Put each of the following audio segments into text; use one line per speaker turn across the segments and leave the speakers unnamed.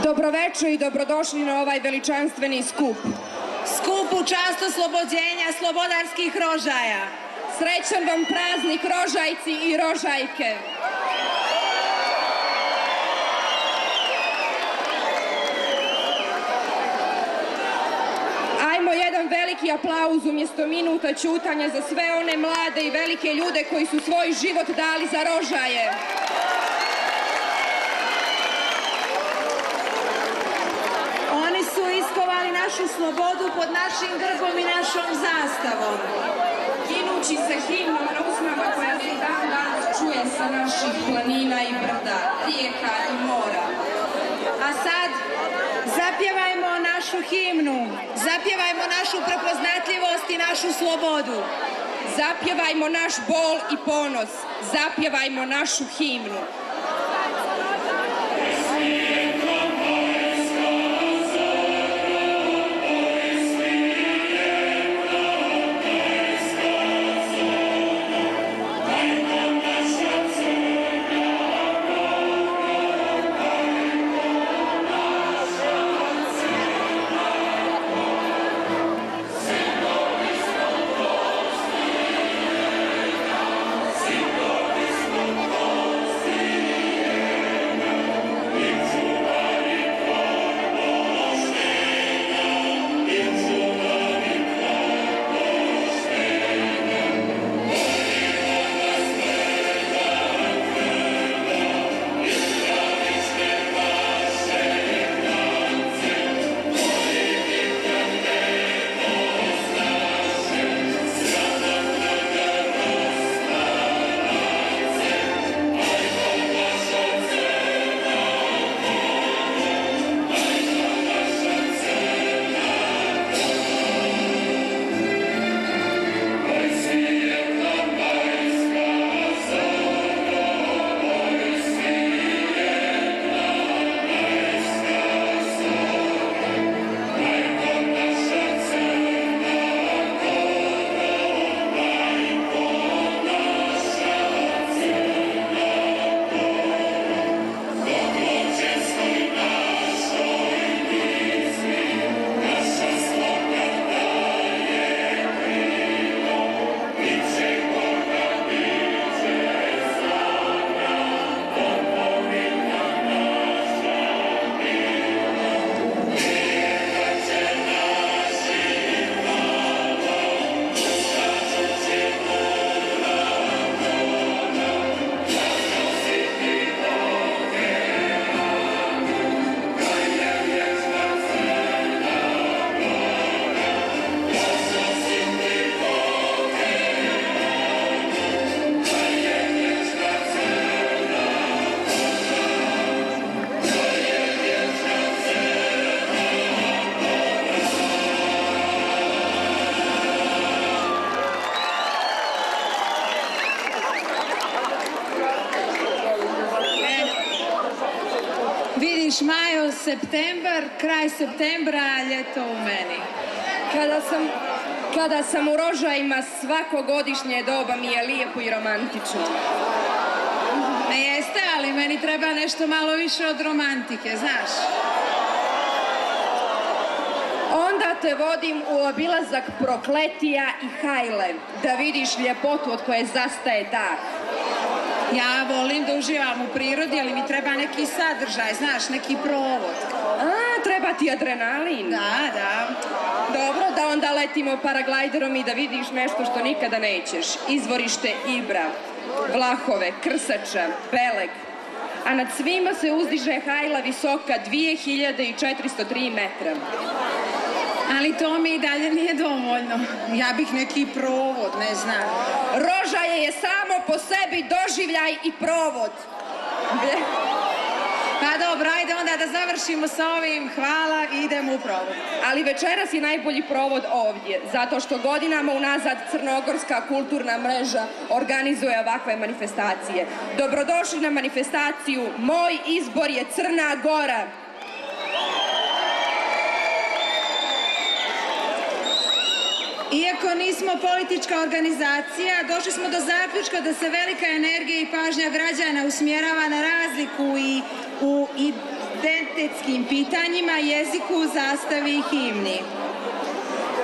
Dobroveče i dobrodošli na ovaj veličanstveni skup.
Skup u čast oslobođenja slobodarskih rožaja.
Srećan vam praznik rožajci i rožajke. Ajmo jedan veliki aplauz umjesto minuta ćutanja za sve one mlade i velike ljude koji su svoj život dali za rožaje.
Oni su iskovali našu slobodu pod našim grbom i našom zastavom.
Ginući se himnom na usnama koja se dan danas čuje sa naših planina i brda, rijeka i mora.
A sad zapjevajmo našu himnu, zapjevajmo našu prepoznatljivost i našu slobodu.
Zapjevajmo naš bol i ponos, zapjevajmo našu himnu.
Vidiš, Majo, septembar, kraj septembra, ljeto u meni.
Kada sam u rožajima, svako godišnje doba mi je lijepo i romantično.
Ne jeste, ali meni treba nešto malo više od romantike, znaš.
Onda te vodim u obilazak Prokletija i Hajle, da vidiš ljepotu od koje zastaje dah.
Ja volim da uživam u prirodi, ali mi treba neki sadržaj, znaš, neki provod.
Treba ti adrenalin.
Da.
Dobro, da onda letimo paraglajderom i da vidiš nešto što nikada nećeš. Izvorište Ibra, Vlahove, Krsača, Beleg. A nad svima se uzdiže Hajla visoka 2403 metra.
Ali to mi i dalje nije dovoljno. Ja bih neki provod, ne znam.
Rožaje je samo po sebi doživljaj i provod.
Pa dobro, ajde onda da završimo sa ovim. Hvala i idemo u provod.
Ali večeras je najbolji provod ovdje, zato što godinama unazad Crnogorska kulturna mreža organizuje ovakve manifestacije. Dobrodošli na manifestaciju Moj izbor je Crna Gora.
Iako nismo politička organizacija, došli smo do zaključka da se velika energija i pažnja građana usmjerava na razliku i identitetskim pitanjima, jeziku, zastavi i himni.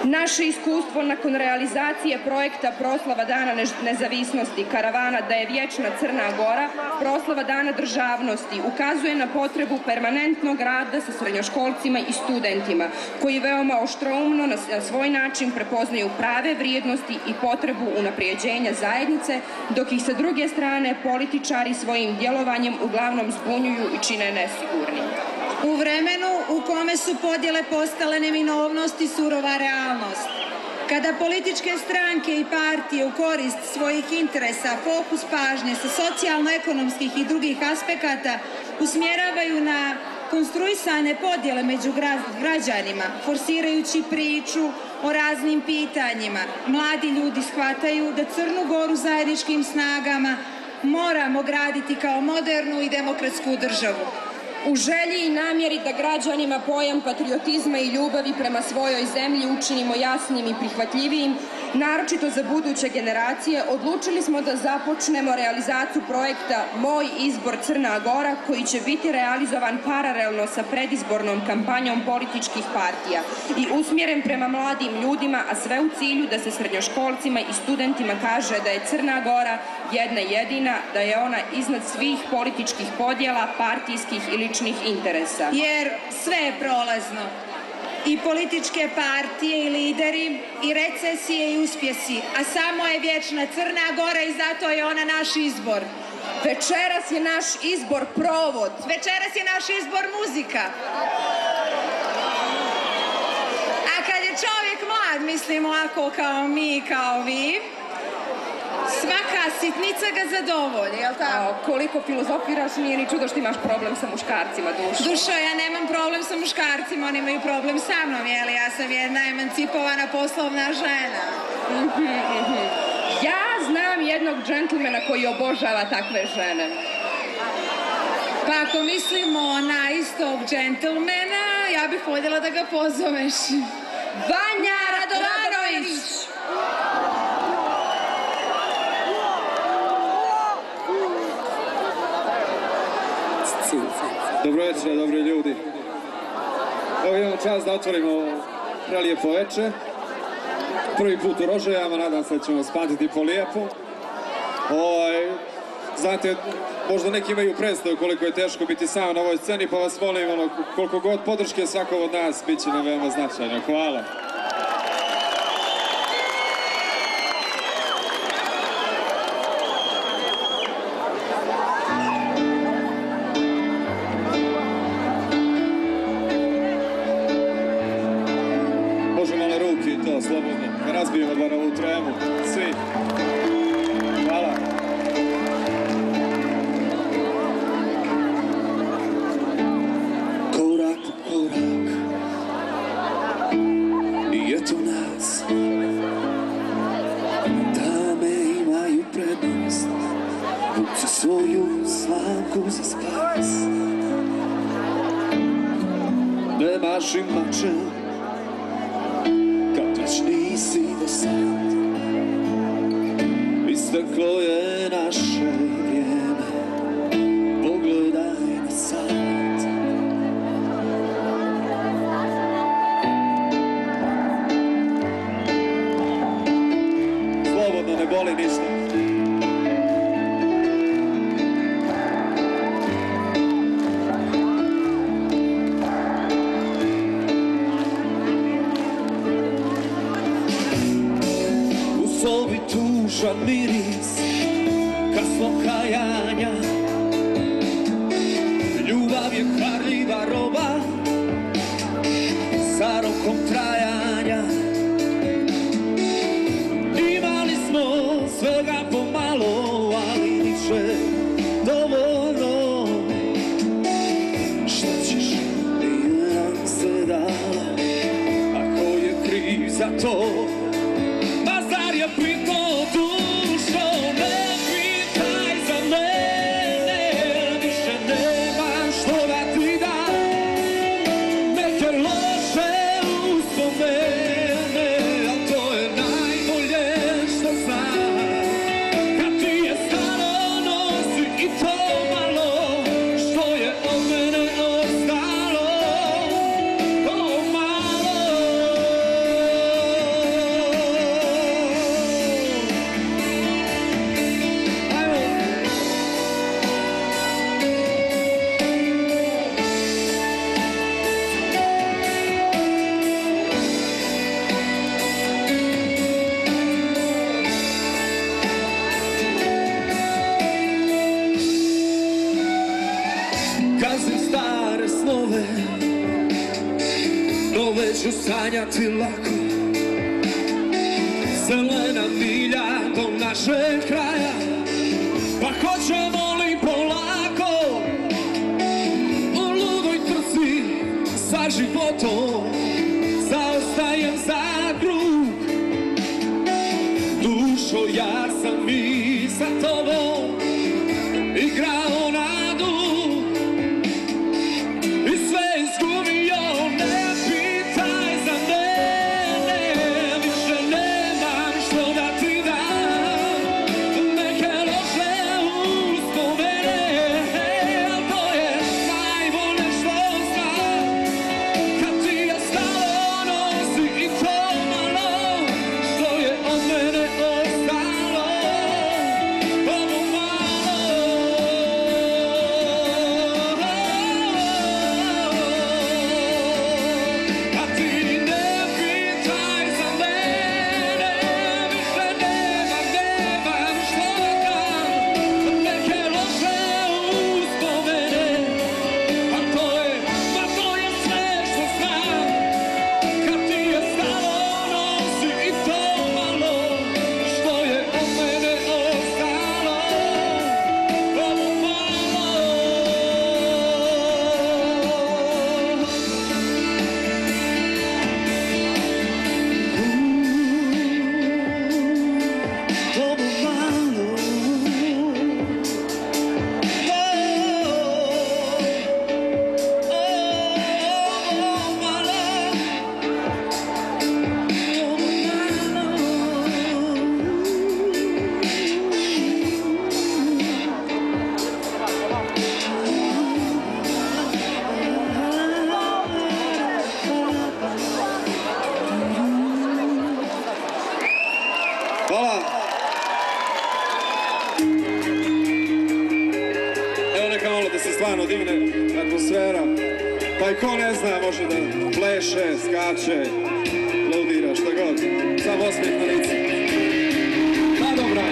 Naše iskustvo nakon realizacije projekta proslava Dana nezavisnosti karavana da je vječna Crna Gora, proslava Dana državnosti, ukazuje na potrebu permanentnog rada sa srednjoškolcima i studentima, koji veoma oštroumno na svoj način prepoznaju prave vrijednosti i potrebu unaprijeđenja zajednice, dok ih sa druge strane političari svojim djelovanjem uglavnom zbunjuju i čine nesigurnim.
U vremenu u kome su podjele postale neminovnost i surova realnost, kada političke stranke i partije u korist svojih interesa fokus pažnje sa socijalno-ekonomskih i drugih aspekata usmjeravaju na konstruisane podjele među građanima, forsirajući priču o raznim pitanjima, mladi ljudi shvataju da Crnu Goru zajedničkim snagama moramo graditi kao modernu i demokratsku državu.
U želji i namjeri da građanima pojam patriotizma i ljubavi prema svojoj zemlji učinimo jasnim i prihvatljivijim, naročito za buduće generacije, odlučili smo da započnemo realizaciju projekta Moj izbor Crna Gora, koji će biti realizovan paralelno sa predizbornom kampanjom političkih partija i usmjeren prema mladim ljudima, a sve u cilju da se srednjoškolcima i studentima kaže da je Crna Gora jedna jedina, da je ona iznad svih političkih podjela, partijskih i ličnih interesa.
Jer sve je prolazno. I političke partije i lideri, i recesije i uspjesi, a samo je vječna Crna Gora i zato je ona naš izbor.
Večeras je naš izbor provod.
Večeras je naš izbor muzika. A kad je čovjek mlad, mislim ovako kao mi, kao vi, svaka sitnica ga zadovolji, jel tako?
Koliko filozofiraš, nije ni čudo što imaš problem sa muškarcima, Dušo.
Dušo, ja nemam problem sa muškarcima, oni imaju problem sa mnom, jeli? Ja sam jedna emancipovana poslovna žena.
Ja znam jednog džentlmena koji obožava takve žene.
Pa ako mislimo na istog džentlmena, ja bih voljela da ga pozoveš.
Vanja Radovanović!
Dobro večer, dobri ljudi. Evo imamo čast da otvorimo prelijepo večer. Prvi put u Rožajama, nadam se da ćemo vas pamtiti po lijepo. Znate, možda neki imaju predstavu koliko je teško biti sam na ovoj sceni, pa vas molim, koliko god podrške svakog od nas, bit će nam veoma značajno. Hvala. Slobodno, da razbijemo bar ovu tremu, svi. Hvala. Korak po korak, i eto nas. Dame imaju prednost, vuku svoju slamku za spas. Ne mašim mačem, nisi do sad. Isteklo je naše vrijeme, pogledaj na sad. Slobodno, ne boli ništa. Tužan miris kasnog kajanja, ljubav je kvarljiva roba sa rokom trajanja. Imali smo svega pomalo, ali niče dovoljno. Šta ćeš, nije nam se dalo, ako je kriv za to. Zar je bitno, Dušo, ne pitaj za me. gazim stare snove, nove ću sanjati lako. Zelena milja do našeg kraja, pa hoćemo li polako u ludoj trci sa životom, zaostajem za krug. Dušo, ja sam i sa tobom igrao nadu i sve izgubio. Ne pitaj za mene, više nemam što da ti dam. Neke loše uspomene, al to je najbolje što znam. Kad ti je stalo, nosi i to malo što je od mene ostalo. Ovo malo. A ti ne pitaj za mene, više nemam što da dam. Neke loše uspomene, a to je sve što znam. Kad ti je stalo, nosi i to malo što je od mene ostalo. Ovo malo. Ovo malo. Hvala. Evo neka malo da se stvarno digne atmosfera. Pa i ko ne zna može da pleše, skače, ludira, šta god. Samo osmijeh na lice. Pa dobra.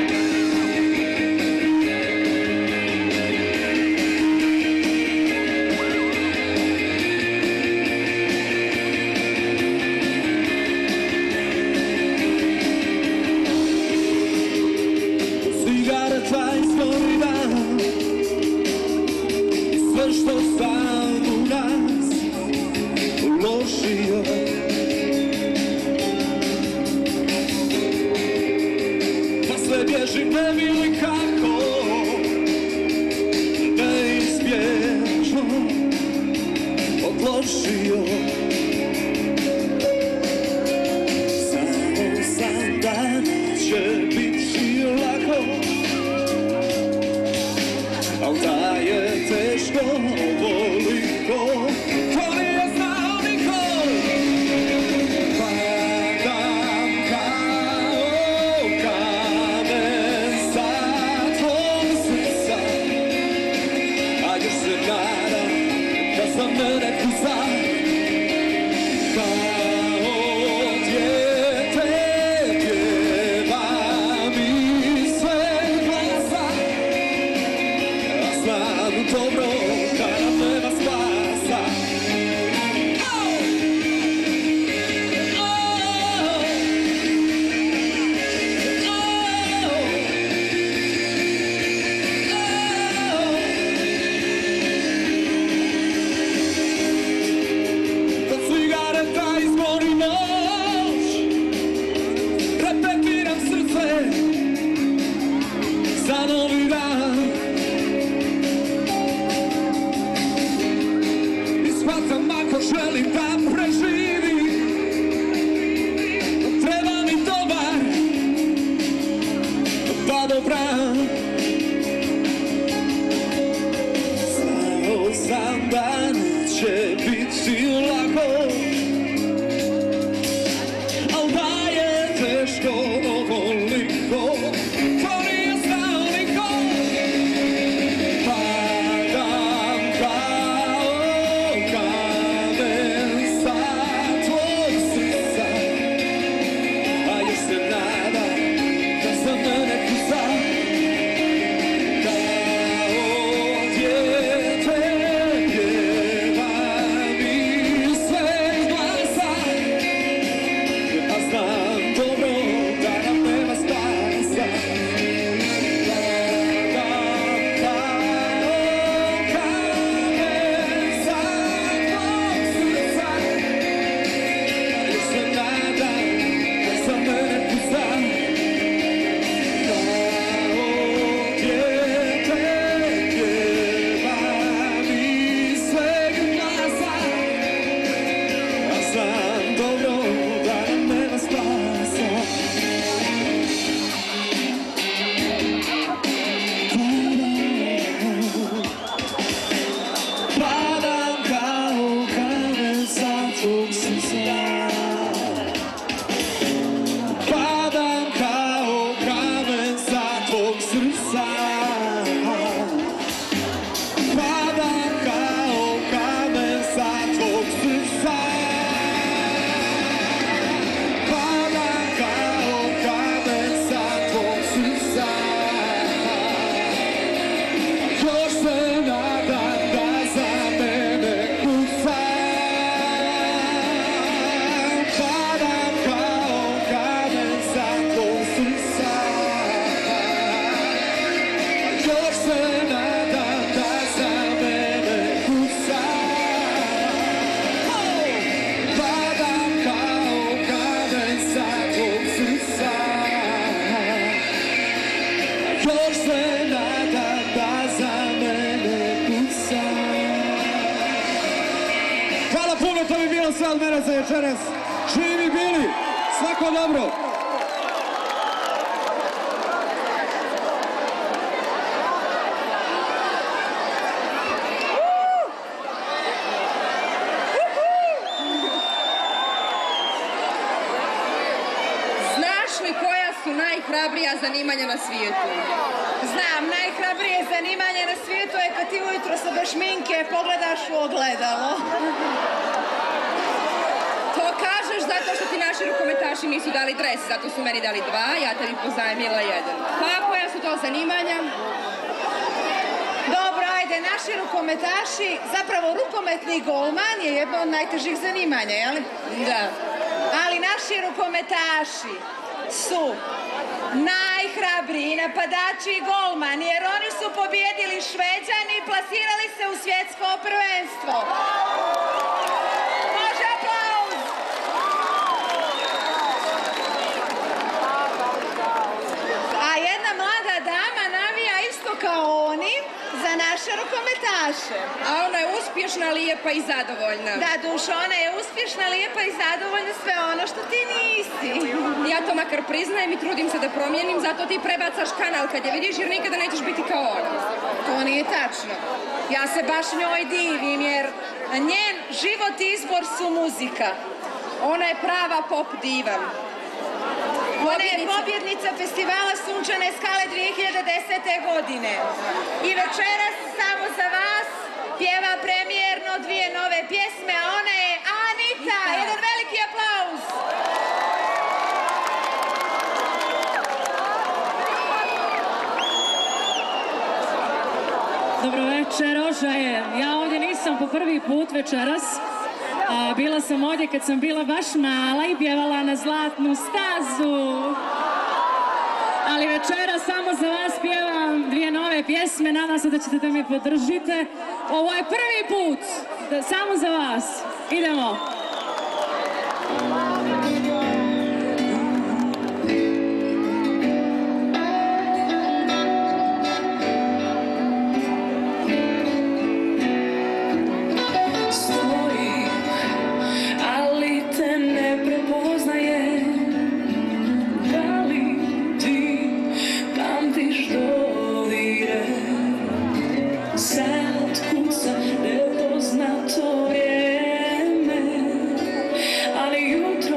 Cigareta izgori dan i sve što sam u nas uložio. Pa sve bježi, ne bi li kako neizbježno odložio. Samo sam dan će biti lako, al da je teško ovoliko, to nije znao niko. Padam kao kamen sa tvog srca, a još se nadam da za mene kuca. Kao dijete pjevam iz sveg glasa, znam dobro da nam nema spasa. Kad cigareta izgori noć, repetiram srce za novi dan. Shvatam ako želim da preživim, treba mi dobar padobran. Znao sam da neće biti lako, al da je teško ovoliko, to nije znao niko. Padam kao kamen sa tvog srca, a još se nadam da za mene kuca. Kao dijete sve od mene za večeras. Živi bili, svako dobro.
Znaš li koja su najhrabrija zanimanja na svijetu?
Znam, najhrabrije zanimanje na svijetu je kad ti ujutro sa bez šminke pogledaš u ogledalo.
To kažeš zato što ti naši rukometaši nisu dali dres, zato su meni dali 2, ja tebi pozajmila 1. Pa koja su to zanimanja?
Dobro, ajde, naši rukometaši, zapravo rukometni golman je jedno od najtežih zanimanja, jel?
Da.
Ali naši rukometaši su najhrabriji napadači i golman, jer oni su pobjedili Šveđani i plasirali se u svjetsko prvenstvo. Može aplauz! A jedna mlada dama navija isto kao oni za naše rukometaše.
A ona je uspješna, lijepa i zadovoljna.
Da, dušo, ona je uspješna, lijepa i zadovoljna sve ono što ti nisi.
Ja to makar priznajem i trudim se da promijenim, zato ti prebacaš kanal kad je vidiš jer nikada nećeš biti kao ona.
To nije tačno. Ja se baš njoj divim jer njen život i izbor su muzika.
Ona je prava pop diva.
Ona je pobjednica festivala Sunčane skale 2010. godine. I večeras samo za vas pjeva premijerno 2 nove pjesme, a ona je Anita. Jedan veliki aplauz.
Dobro večer, Oža je. Ja ovdje nisam po prvi put večeras. Bila sam ovdje kad sam bila baš mala i pjevala na Zlatnu stazu. Ali večera samo za vas pjevam 2 nove pjesme. Nadam se da ćete da me podržite. Ovo je prvi put. Samo za vas. Idemo.
Sad kuca nepoznato vrijeme, ali jutro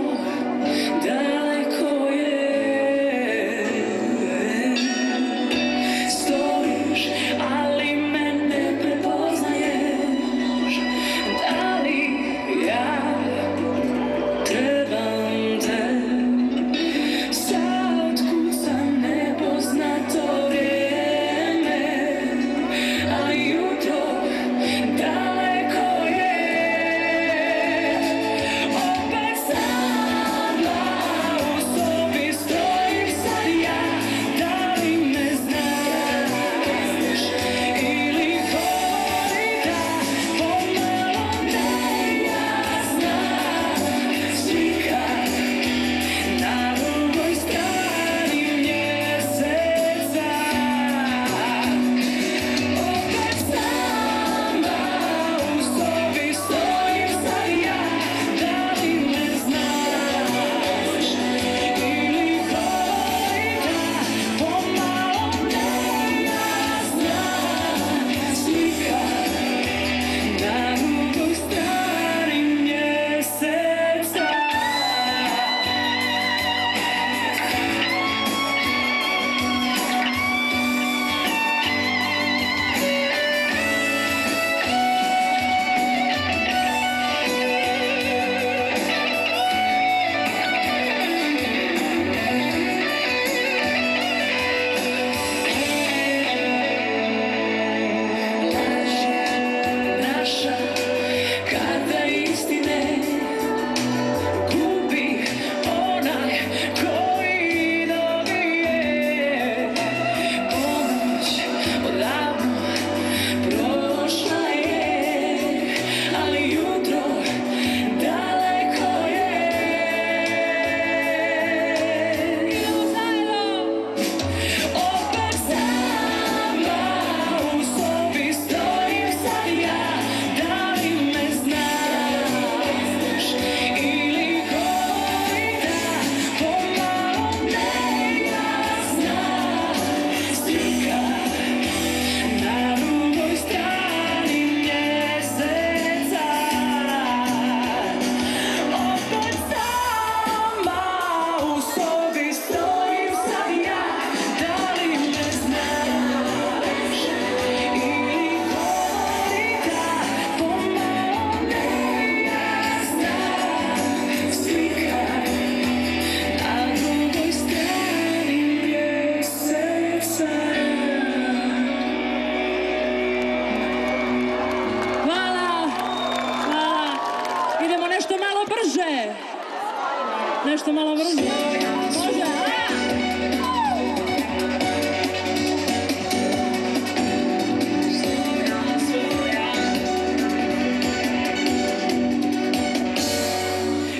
nešto malo brže. Može,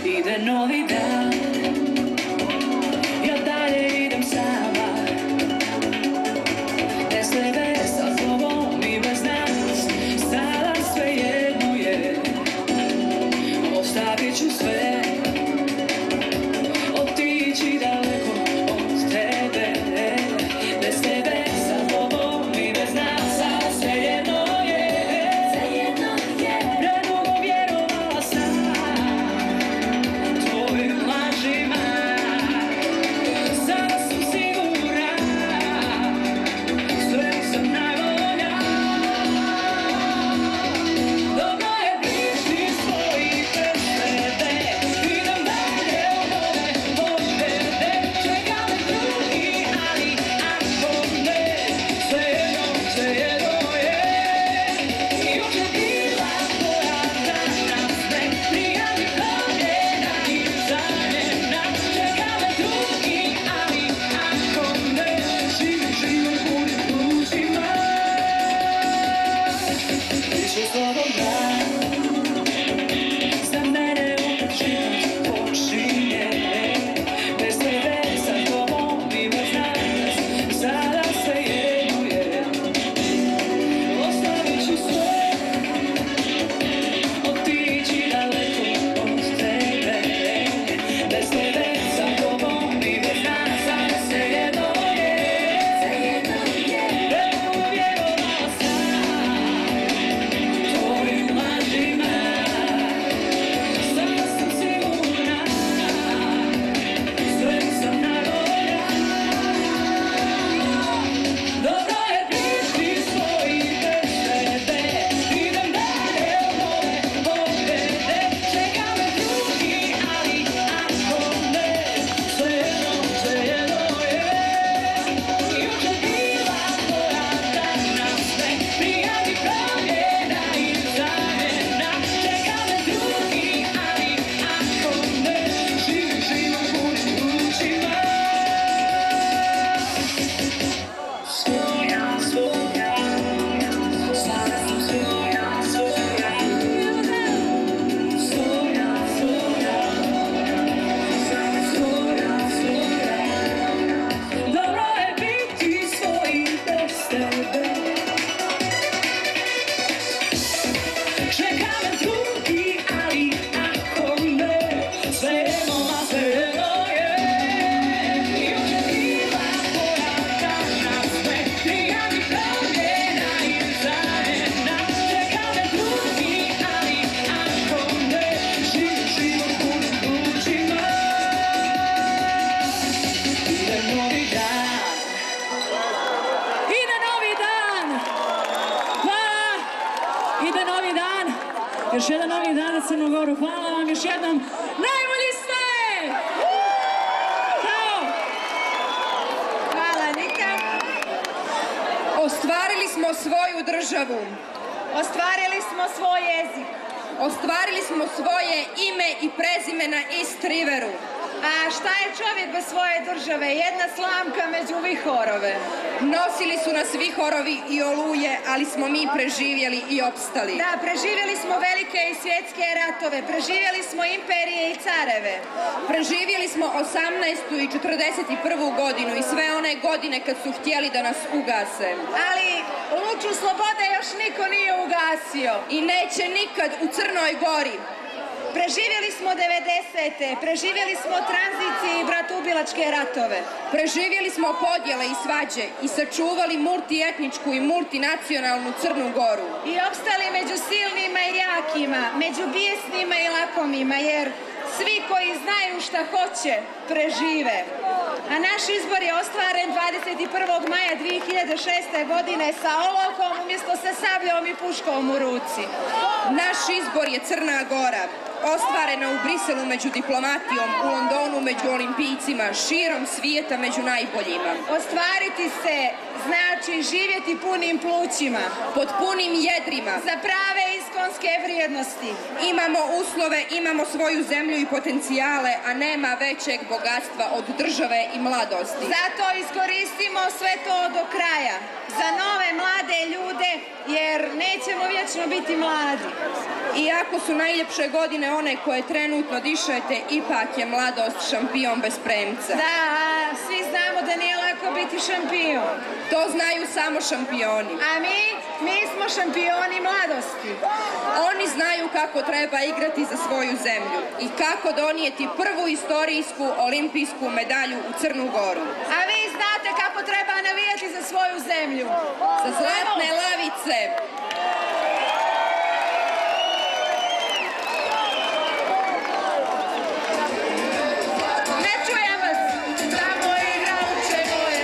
Ide novi dan, ja dalje idem sama, bez tebe sa tobom i bez nas, sada sve jedno je, ostavit ću sve, otići daleko od tebe, bez tebe sa tobom i bez nas, sada sve jedno je, predugo vjerovala sam tvojim lažima, sada sam sigurna, sve sam najbolja. Dobro je biti svoj bez tebe, idem dalje od ove pobjede, čeka me drugi, ali ako ne, svejedno je. Jučer bila tvoja, danas ne, prijavim promjena i zamjena, čeka me drugi, ali ako ne, živi život punim plućima. Više slobodna, za mene uvijek život počinje, bez tebe sa tobom i bez nas, sada svejedno je, ostavit ću sve, otići daleko od tebe, bez tebe sa tobom i bez nas, sada svejedno je, predugo vjerovala sam tvojim lažima, sada sam sigurna, sve sam najbolja. Dobro je biti svoj bez tebe, idem dalje od ove pobjede, čeka me drugi, ali ako ne, svejedno je. Jučer bila tvoja, danas ne, prijavi promjena i zamjena, čeka me drugi, ali ako ne, živi život punim plućima. Svoja, sada sam svoja, sada svoja. Dobro je biti svoj bez tebe, čeka me drugi, ali ako ne, svejedno je. Jučer bila tvoja, danas ne, prijavi promjena i zamjena, čeka me drugi, ali ako ne, živi život punim plućima. Ide novi dan,
ide novi dan! Hvala! Ide novi dan! Još jedan novi dan na Crnu Goru. Hvala vam još jednom. Najbolji ste! Bravo!
Hvala, Nika.
Ostvarili smo svoju državu.
Ostvarili smo svoj jezik.
Ostvarili smo svoje ime i prezime na East Riveru.
A šta je čovjek bez svoje države? Jedna slamka među vihorove.
Nosili su nas vihorovi i oluje, ali smo mi preživjeli i opstali.
Da, preživjeli smo velike i svjetske ratove, preživjeli smo imperije i careve.
Preživjeli smo 18. i 41. godinu i sve one godine kad su htjeli da nas ugase.
Ali luču slobode još niko nije ugasio.
I neće nikad u Crnoj Gori.
Preživjeli smo 90. Preživjeli smo tranzicije i bratubilačke ratove.
Preživjeli smo podjele i svađe i sačuvali multietničku i multinacionalnu Crnu Goru.
I opstali među silnima i jakima, među bijesnima i lakomima, jer svi koji znaju šta hoće, prežive. A naš izbor je ostvaren 21. maja 2006. godine sa olovkom umjesto sa sabljom i puškom u ruci.
Naš izbor je Crna Gora, ostvarena u Briselu među diplomatijom, u Londonu među olimpijcima, širom svijeta među najboljima.
Ostvariti se znači živjeti punim plućima.
Pod punim jedrima.
Za prave iskon šampionske vrijednosti.
Imamo uslove, imamo svoju zemlju i potencijale, a nema većeg bogatstva od države i mladosti.
Zato iskoristimo sve to do kraja. Za nove mlade ljude, jer nećemo vječno biti mladi.
Iako su najljepše godine one koje trenutno dišete, ipak je mladost šampion bez premca.
Da, svi znamo da nije lako biti šampion.
To znaju samo šampioni.
A mi smo šampioni mladosti.
Oni znaju kako treba igrati za svoju zemlju i kako donijeti prvu istorijsku olimpijsku medalju u Crnu Goru.
A vi znate kako treba navijati za svoju zemlju.
Za zlatne lavice.
Ne čujem vas. Tamo igra uče moje.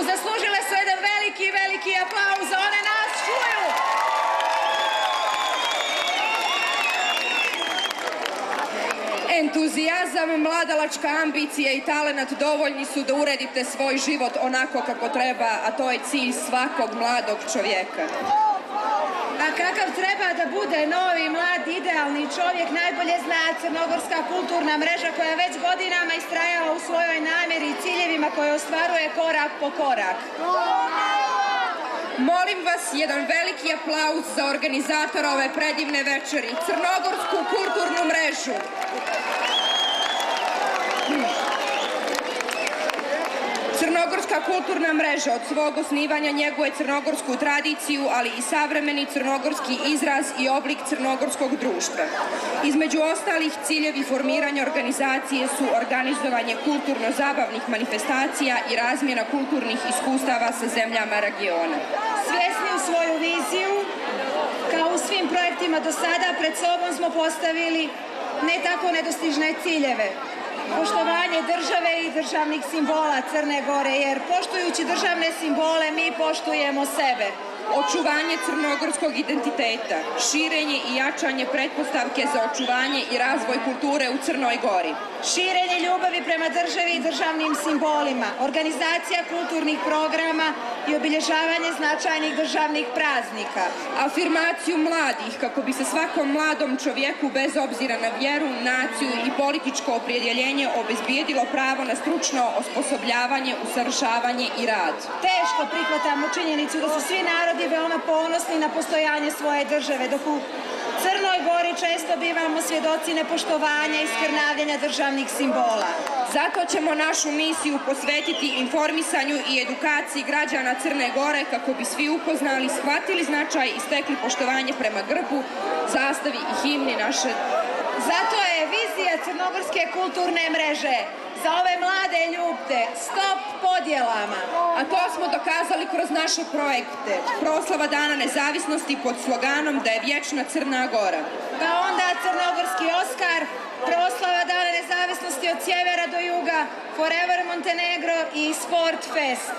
Zaslužile su jedan veliki aplauz, one nas čuju.
Entuzijazam, mladalačka ambicija i talenat dovoljni su da uredite svoj život onako kako treba, a to je cilj svakog mladog čovjeka.
A kakav treba da bude novi, mladi, idealni čovjek najbolje zna Crnogorska kulturna mreža koja već godinama istrajava u svojoj namjeri i ciljevima koje ostvaruje korak po korak.
Molim vas jedan veliki aplauz za organizatora ove predivne večeri, Crnogorsku kulturnu mrežu. Crnogorska kulturna mreža od svog osnivanja njeguje crnogorsku tradiciju, ali i savremeni crnogorski izraz i oblik crnogorskog društva. Između ostalih ciljevi formiranja organizacije su organizovanje kulturno-zabavnih manifestacija i razmjena kulturnih iskustava sa zemljama regiona.
Svjesni u svoju viziju, kao u svim projektima do sada, pred sobom smo postavili ne tako nedostižne ciljeve. Poštovanje države i državnih simbola Crne Gore, jer poštujući državne simbole mi poštujemo sebe.
Očuvanje crnogorskog identiteta, širenje i jačanje pretpostavke za očuvanje i razvoj kulture u Crnoj Gori.
Širenje ljubavi prema državi i državnim simbolima, organizacija kulturnih programa i obilježavanje značajnih državnih praznika.
Afirmaciju mladih kako bi se svakom mladom čovjeku bez obzira na vjeru, naciju i političko opredjeljenje obezbijedilo pravo na stručno osposobljavanje, usavršavanje i rad.
Teško prihvatamo činjenicu da su svi narodi veoma ponosni na postojanje svoje države, dok u Crnoj Gori često bivamo svjedoci nepoštovanja i skrnavljenja državnih simbola.
Zato ćemo našu misiju posvetiti informisanju i edukaciji građana Crne Gore kako bi svi upoznali, shvatili značaj i stekli poštovanje prema grbu, zastavi i himni naše.
Zato je vizija Crnogorske kulturne mreže za ove mlade ljude stop podjelama.
A to smo dokazali kroz naše projekte. Proslava Dana nezavisnosti pod sloganom da je vječna Crna Gora.
Pa onda Crnogorski Oskar, proslava Dana nezavisnosti od sjevera do juga, Forever Montenegro i Sport Fest.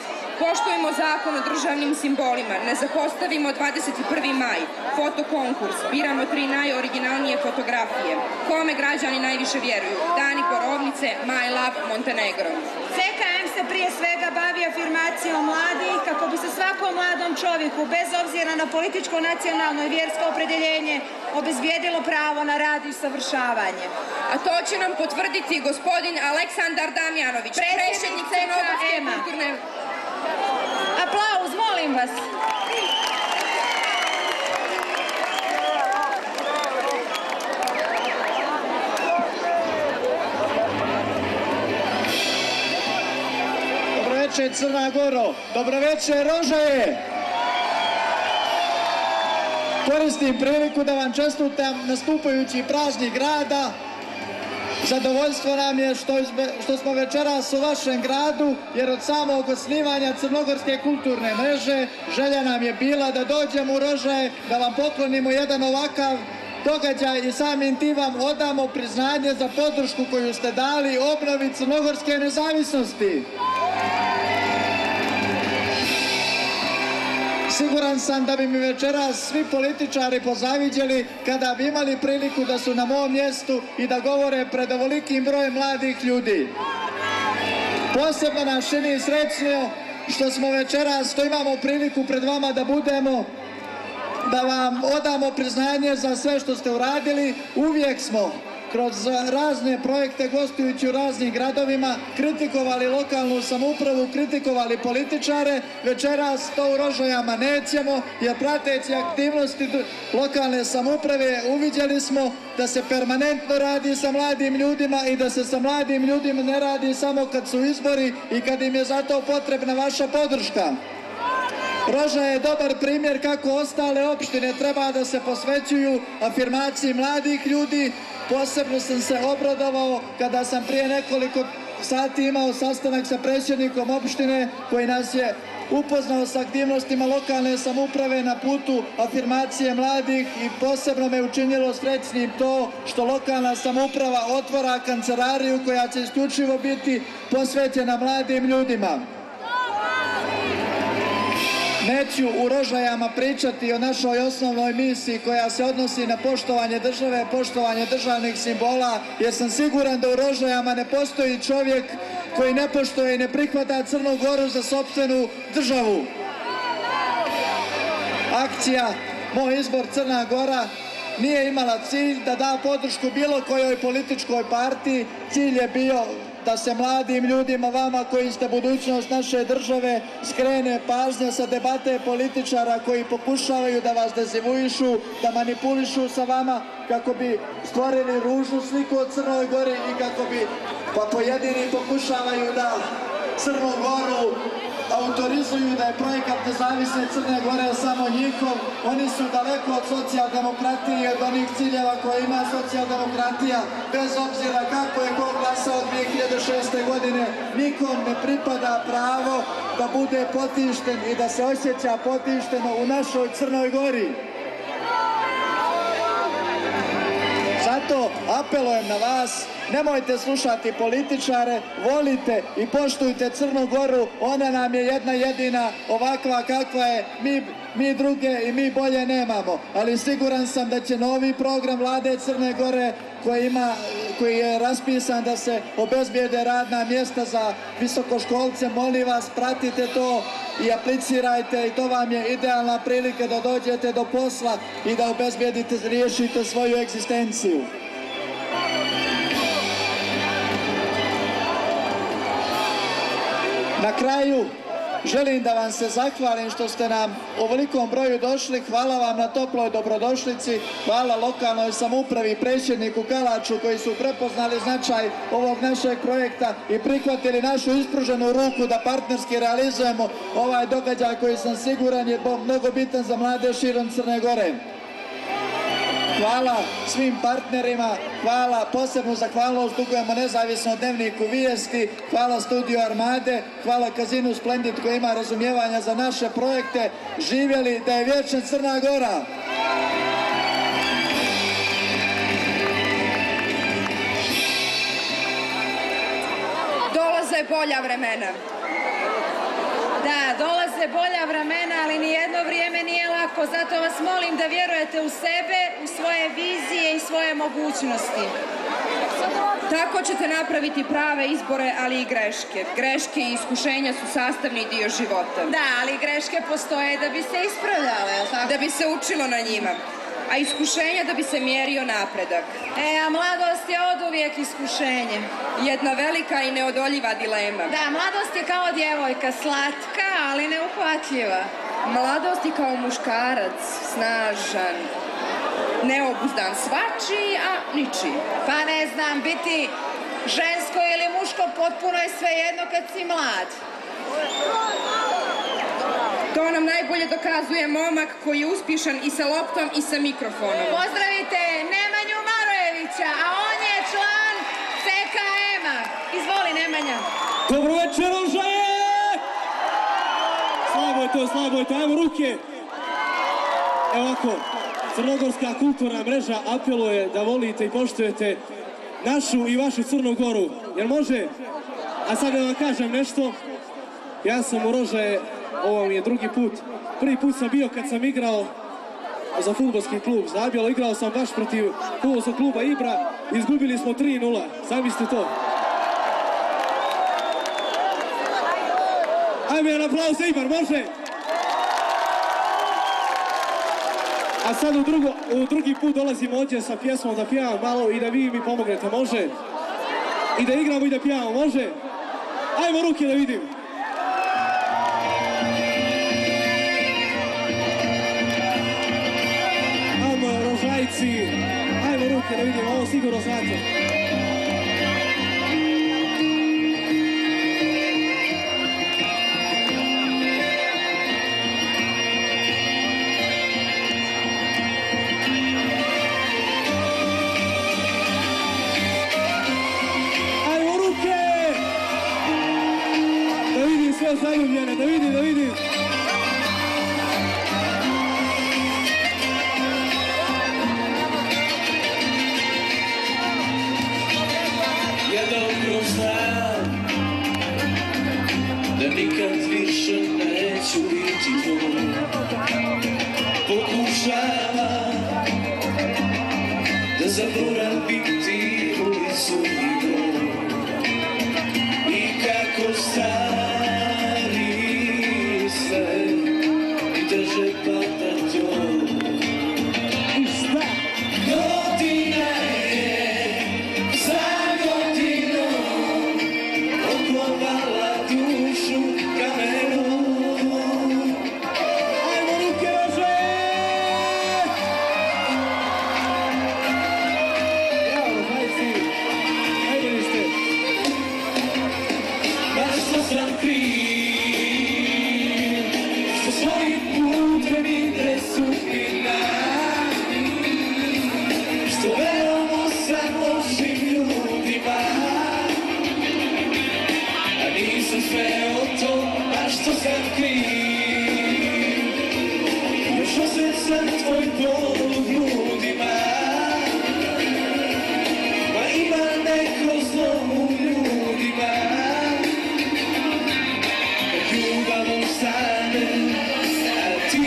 Poštujemo zakon o državnim simbolima, ne zapostavimo 21. maj, fotokonkurs, biramo 3 najoriginalnije fotografije. Kome građani najviše vjeruju? Dani Borovnice, My Love, Montenegro.
CKM se prije svega bavi afirmacijom mladih kako bi se svakom mladom čovjeku, bez obzira na političko, nacionalno i vjersko opredjeljenje, obezbijedilo pravo na rad i usavršavanje.
A to će nam potvrditi gospodin Aleksandar Damjanović, predsjednik Crnogorske kulturne...
Aplauz, molim vas.
Dobro večer Crna Goro, dobro večer Rožaje. Koristim priliku da vam čestitam nastupajući praznik grada. Zadovoljstvo nam je što smo večeras u vašem gradu, jer od samog osnivanja Crnogorske kulturne mreže želja nam je bila da dođemo u Rožaje, da vam poklonimo jedan ovakav događaj i samim tim vam odamo priznanje za podršku koju ste dali obnovi crnogorske nezavisnosti. Siguran sam da bi mi večeras svi političari pozaviđeli kada bi imali priliku da su na mom mjestu i da govore pred ovolikim brojem mladih ljudi. Posebno nas čini srećno što smo večeras, što imamo priliku pred vama da budemo, da vam odamo priznanje za sve što ste uradili. Uvijek smo kroz razne projekte, gostujući u raznim gradovima, kritikovali lokalnu samoupravu, kritikovali političare. Večeras to u Rožajama nećemo, jer prateći aktivnosti lokalne samouprave uviđali smo da se permanentno radi sa mladim ljudima i da se sa mladim ljudima ne radi samo kad su izbori i kad im je za to potrebna vaša podrška. Rožaje je dobar primjer kako ostale opštine treba da se posvećuju afirmaciji mladih ljudi. Posebno sam se obradovao kada sam prije nekoliko sati imao sastanak sa predsjednikom opštine koji nas je upoznao sa aktivnostima lokalne samouprave na putu afirmacije mladih i posebno me učinilo srećnim to što lokalna samouprava otvara kancelariju koja će isključivo biti posvećena mladim ljudima. Neću u Rožajama pričati o našoj osnovnoj misiji koja se odnosi na poštovanje države, poštovanje državnih simbola, jer sam siguran da u Rožajama ne postoji čovjek koji ne poštuje i ne prihvata Crnu Goru za sopstvenu državu. Akcija Moj izbor Crna Gora nije imala cilj da da podršku bilo kojoj političkoj partiji. Cilj je bio da se mladim ljudima, vama koji ste budućnost naše države, skrene pažnja sa debate političara koji pokušavaju da vas dezivuišu, da manipulišu sa vama kako bi stvorili ružnu sliku o Crnoj Gori i kako bi pojedini pokušavaju da Crnu Goru autorizuju da je projekat nezavisne Crne Gore samo njihov. Oni su daleko od socijaldemokratije i od onih ciljeva koje ima socijaldemokratija. Bez obzira kako je ko glasao 2006. godine, nikom ne pripada pravo da bude potišten i da se osjeća potišteno u našoj Crnoj Gori. Zato apelujem na vas, nemojte slušati političare, volite i poštujte Crnu Goru, ona nam je jedna jedina, ovakva kakva je, mi druge i mi bolje nemamo. Ali siguran sam da će novi program vlade Crne Gore koji je raspisan da se obezbijede radna mjesta za visokoškolce, molim vas, pratite to i aplicirajte i to vam je idealna prilika da dođete do posla i da obezbijedite, riješite svoju egzistenciju. Na kraju želim da vam se zahvalim što ste nam u ovolikom broju došli. Hvala vam na toploj dobrodošlici. Hvala lokalnoj samoupravi i predsjedniku Kalaču koji su prepoznali značaj ovog našeg projekta i prihvatili našu ispruženu ruku da partnerski realizujemo ovaj događaj koji sam siguran je mnogo bitan za mlade širom Crne Gore. Hvala svim partnerima, hvala, posebnu zahvalnost dugujemo Nezavisnom dnevniku Vijesti, hvala Studiju Armade, hvala Kazinu Splendid koji ima razumijevanja za naše projekte. Živjeli da je vječna Crna Gora!
Dolaze bolja vremena.
Da, dolaze bolja vremena, ali nijedno vrijeme nije lako, zato vas molim da vjerujete u sebe, u svoje vizije i svoje mogućnosti.
Tako ćete napraviti prave izbore, ali i greške. Greške i iskušenja su sastavni dio života.
Da, ali greške postoje da bi se ispravljale, jel' tako?
Da bi se učilo na njima, a iskušenja da bi se mjerio napredak.
A mladost je oduvijek iskušenje.
Jedna velika i neodoljiva dilema.
Da, mladost je kao djevojka, slatka, ali neuhvatljiva.
Mladost je kao muškarac, snažan, neobuzdan, svačiji, a ničiji.
Pa ne znam, biti žensko ili muško potpuno je svejedno kad si mlad.
To nam najbolje dokazuje momak koji je uspješan i sa loptom i sa mikrofonom.
Pozdravite Nemanju Marojevića, a on je član CKM-a. Izvoli, Nemanja.
Dobro večer, Ožaje! Slabo je to, ajmo ruke! Evo ovako, Crnogorska kulturna mreža apeluje da volite i poštujete našu i vašu Crnu Goru. Jer može? A sad da vam kažem nešto. Ja sam u Rožaje, ovo mi je drugi put. Prvi put sam bio kad sam igrao za fudbalski klub Zabjelo. Igrao sam baš protiv fudbalskog kluba Ibra. Izgubili smo 3:0. Zamislite to. Ajme jedan aplauz za Ibar, može? A sad u drugi put dolazim ovdje sa pjesmom da pjevam malo i da vi mi pomognete, može? I da igramo i da pjevamo, može? Ajmo ruke da vidim. Ajmo Rožajci, ajmo ruke da vidim, ovo sigurno znate. Sve zaljubljene, da vidim.
Ja dobro znam da nikad više neću biti tvoj. Pokušavam da zaboravim ti ulicu i broj. I kako stari se i drže pada joj.
I šta?
Godina je za godinom okovala dušu kamenom.
Ajmo ruke Rože! Bravo, Rožajci! Najbolji ste!
Baš sam kriv, što svojim putem ide sudbina, što verovao sam lošim ljudima, a nisam sve o tom, baš što sam kriv. Još osjećam tvoj bol u grudima, pa ima neko zlo u ljudima. Ljubav ostane, a ti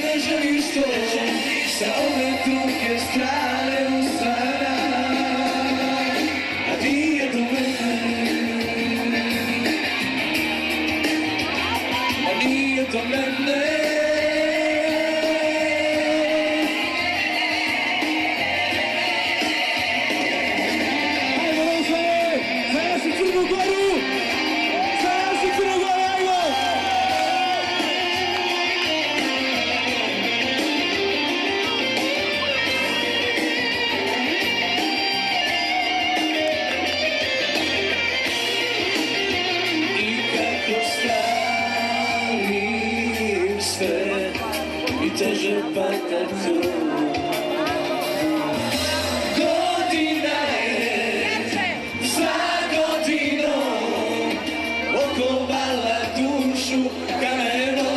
ne želiš to, sa ove druge strane ustana, a nije do mene, a nije do mene.
Ajmo Rože! Za našu Crnu Goru! Za našu Crnu Goru, ajmo!
I kako starim sve i teže pada joj. Godina je za godinom okovala dušu kamenom.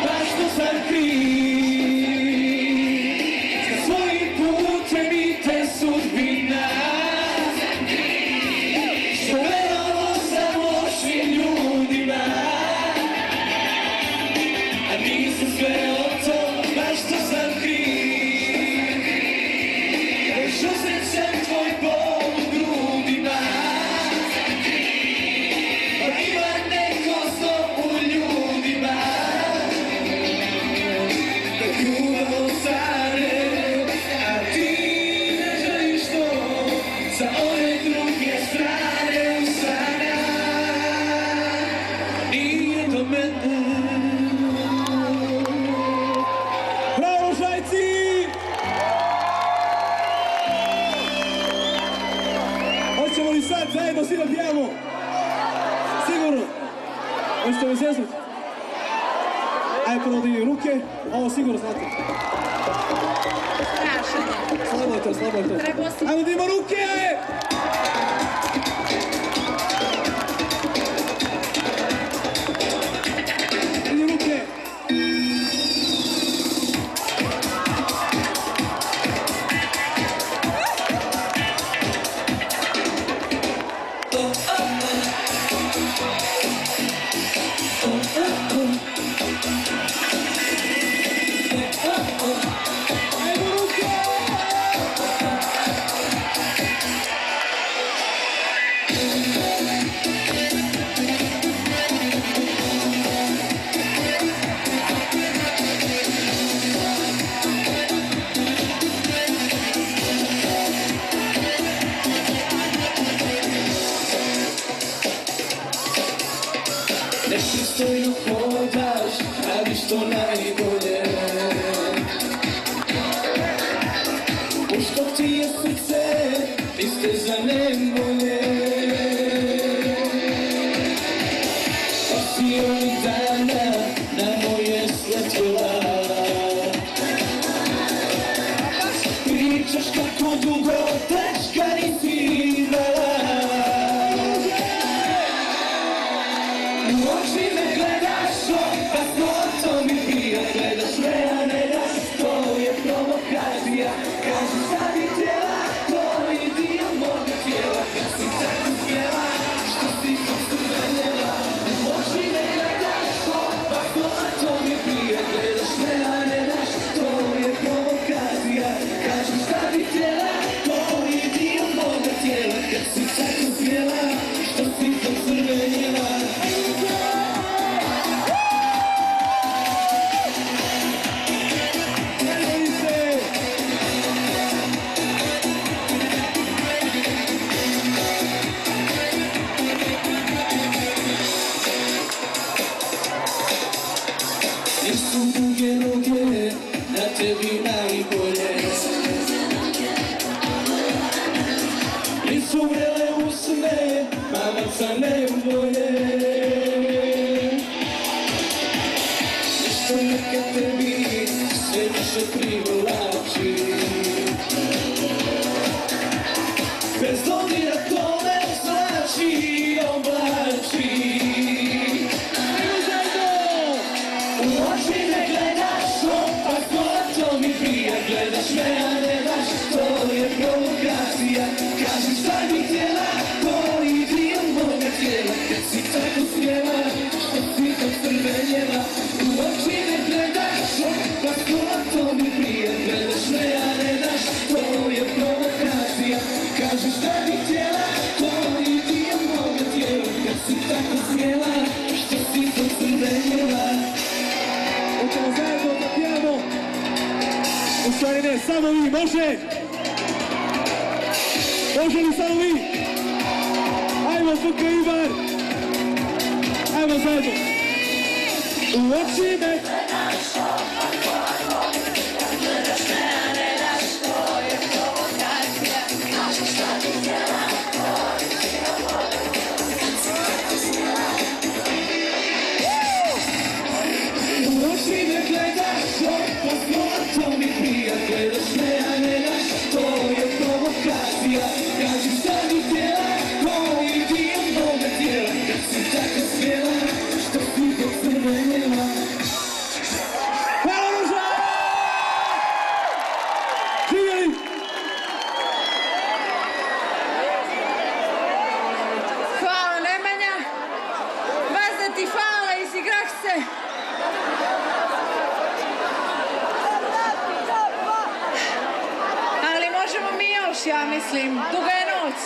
Baš što sam kriv, što svojim putem ide sudbina, što verovao sam lošim ljudima, a nisam sve o tom, baš što sam kriv. Još osjećam tvoj bol u grudima, pa ima neko zlo u ljudima. Da ljubav ostane, a ti ne želiš to, sa ove druge strane ustana, nije do mene.
Ajde prvo da vidim ruke, ovo sigurno znate.
Strašanje.
Slabo je to, slabo je to.
Trebao si...
Ajmo da vidimo ruke! Vidi ruke! Ajmo ruke!
Nepristojno hodaš, radiš to najbolje. U što ti je srce, ti ste za nebolje. Pa si onih dana na moje sletila. Pričaš kako dugo dečka nisi imala. U oči me gledaš, opasno to mi prija. Gledaš me, a ne daš, to je provokacija. Kaži šta bi htjela, to je dio moga tijela. Kad si tako smjela, što si to crvenjela. U oči me gledaš, opasno to mi prija. Gledaš me, a ne daš, to je provokacija. Kaži šta bi htjela, to je dio moga tijela. Kad si tako smjela, što si to crvenjela. Nisu duge noge, na tebi najbolje. Nisu vrele usne, mamaca nevolje. Ništa neka tebi sve više privlači. Bez dodira to ne znači oblači. U oči me gledaš, opasno to mi prija. Gledaš me, a ne daš, to je provokacija. Kaži šta bi htjela, to je dio moga tijela. Kad si tako smjela, što si to crvenjela. U oči me gledaš, opasno to mi prija. Gledaš me, a ne daš, to je provokacija. Kaži šta bi htjela, to je dio moga tijela. Kad si tako smjela, što si to crvenjela.
Hoćemo zajedno da pijamo. U stvari ne, samo vi, može? Može li samo vi? Ajmo, Fuka i Ivar. Ajmo zajedno. U oči me...
U oči me gledaš, opasno to mi prija. Gledaš me, a ne daš, to je provokacija. Kaži šta bi htjela, to je dio moga tijela. Kad si tako smjela, što si to crvenjela.
Hvala Ruža! Živjeli!
Hvala Nemanja. Vas da ti hvala, izigrah se. Ali možemo mi još, ja mislim. Duga je noć.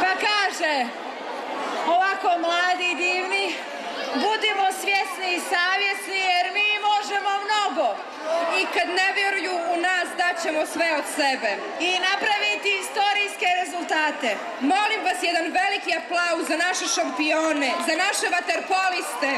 Pa kaže, ovako mladi i divni, budimo svjesni i savjesni jer mi možemo mnogo. I kad ne vjeruju u nas, daćemo sve od sebe. I napraviti istorijske rezultate.
Molim vas jedan veliki aplauz za naše šampione, za naše vaterpoliste.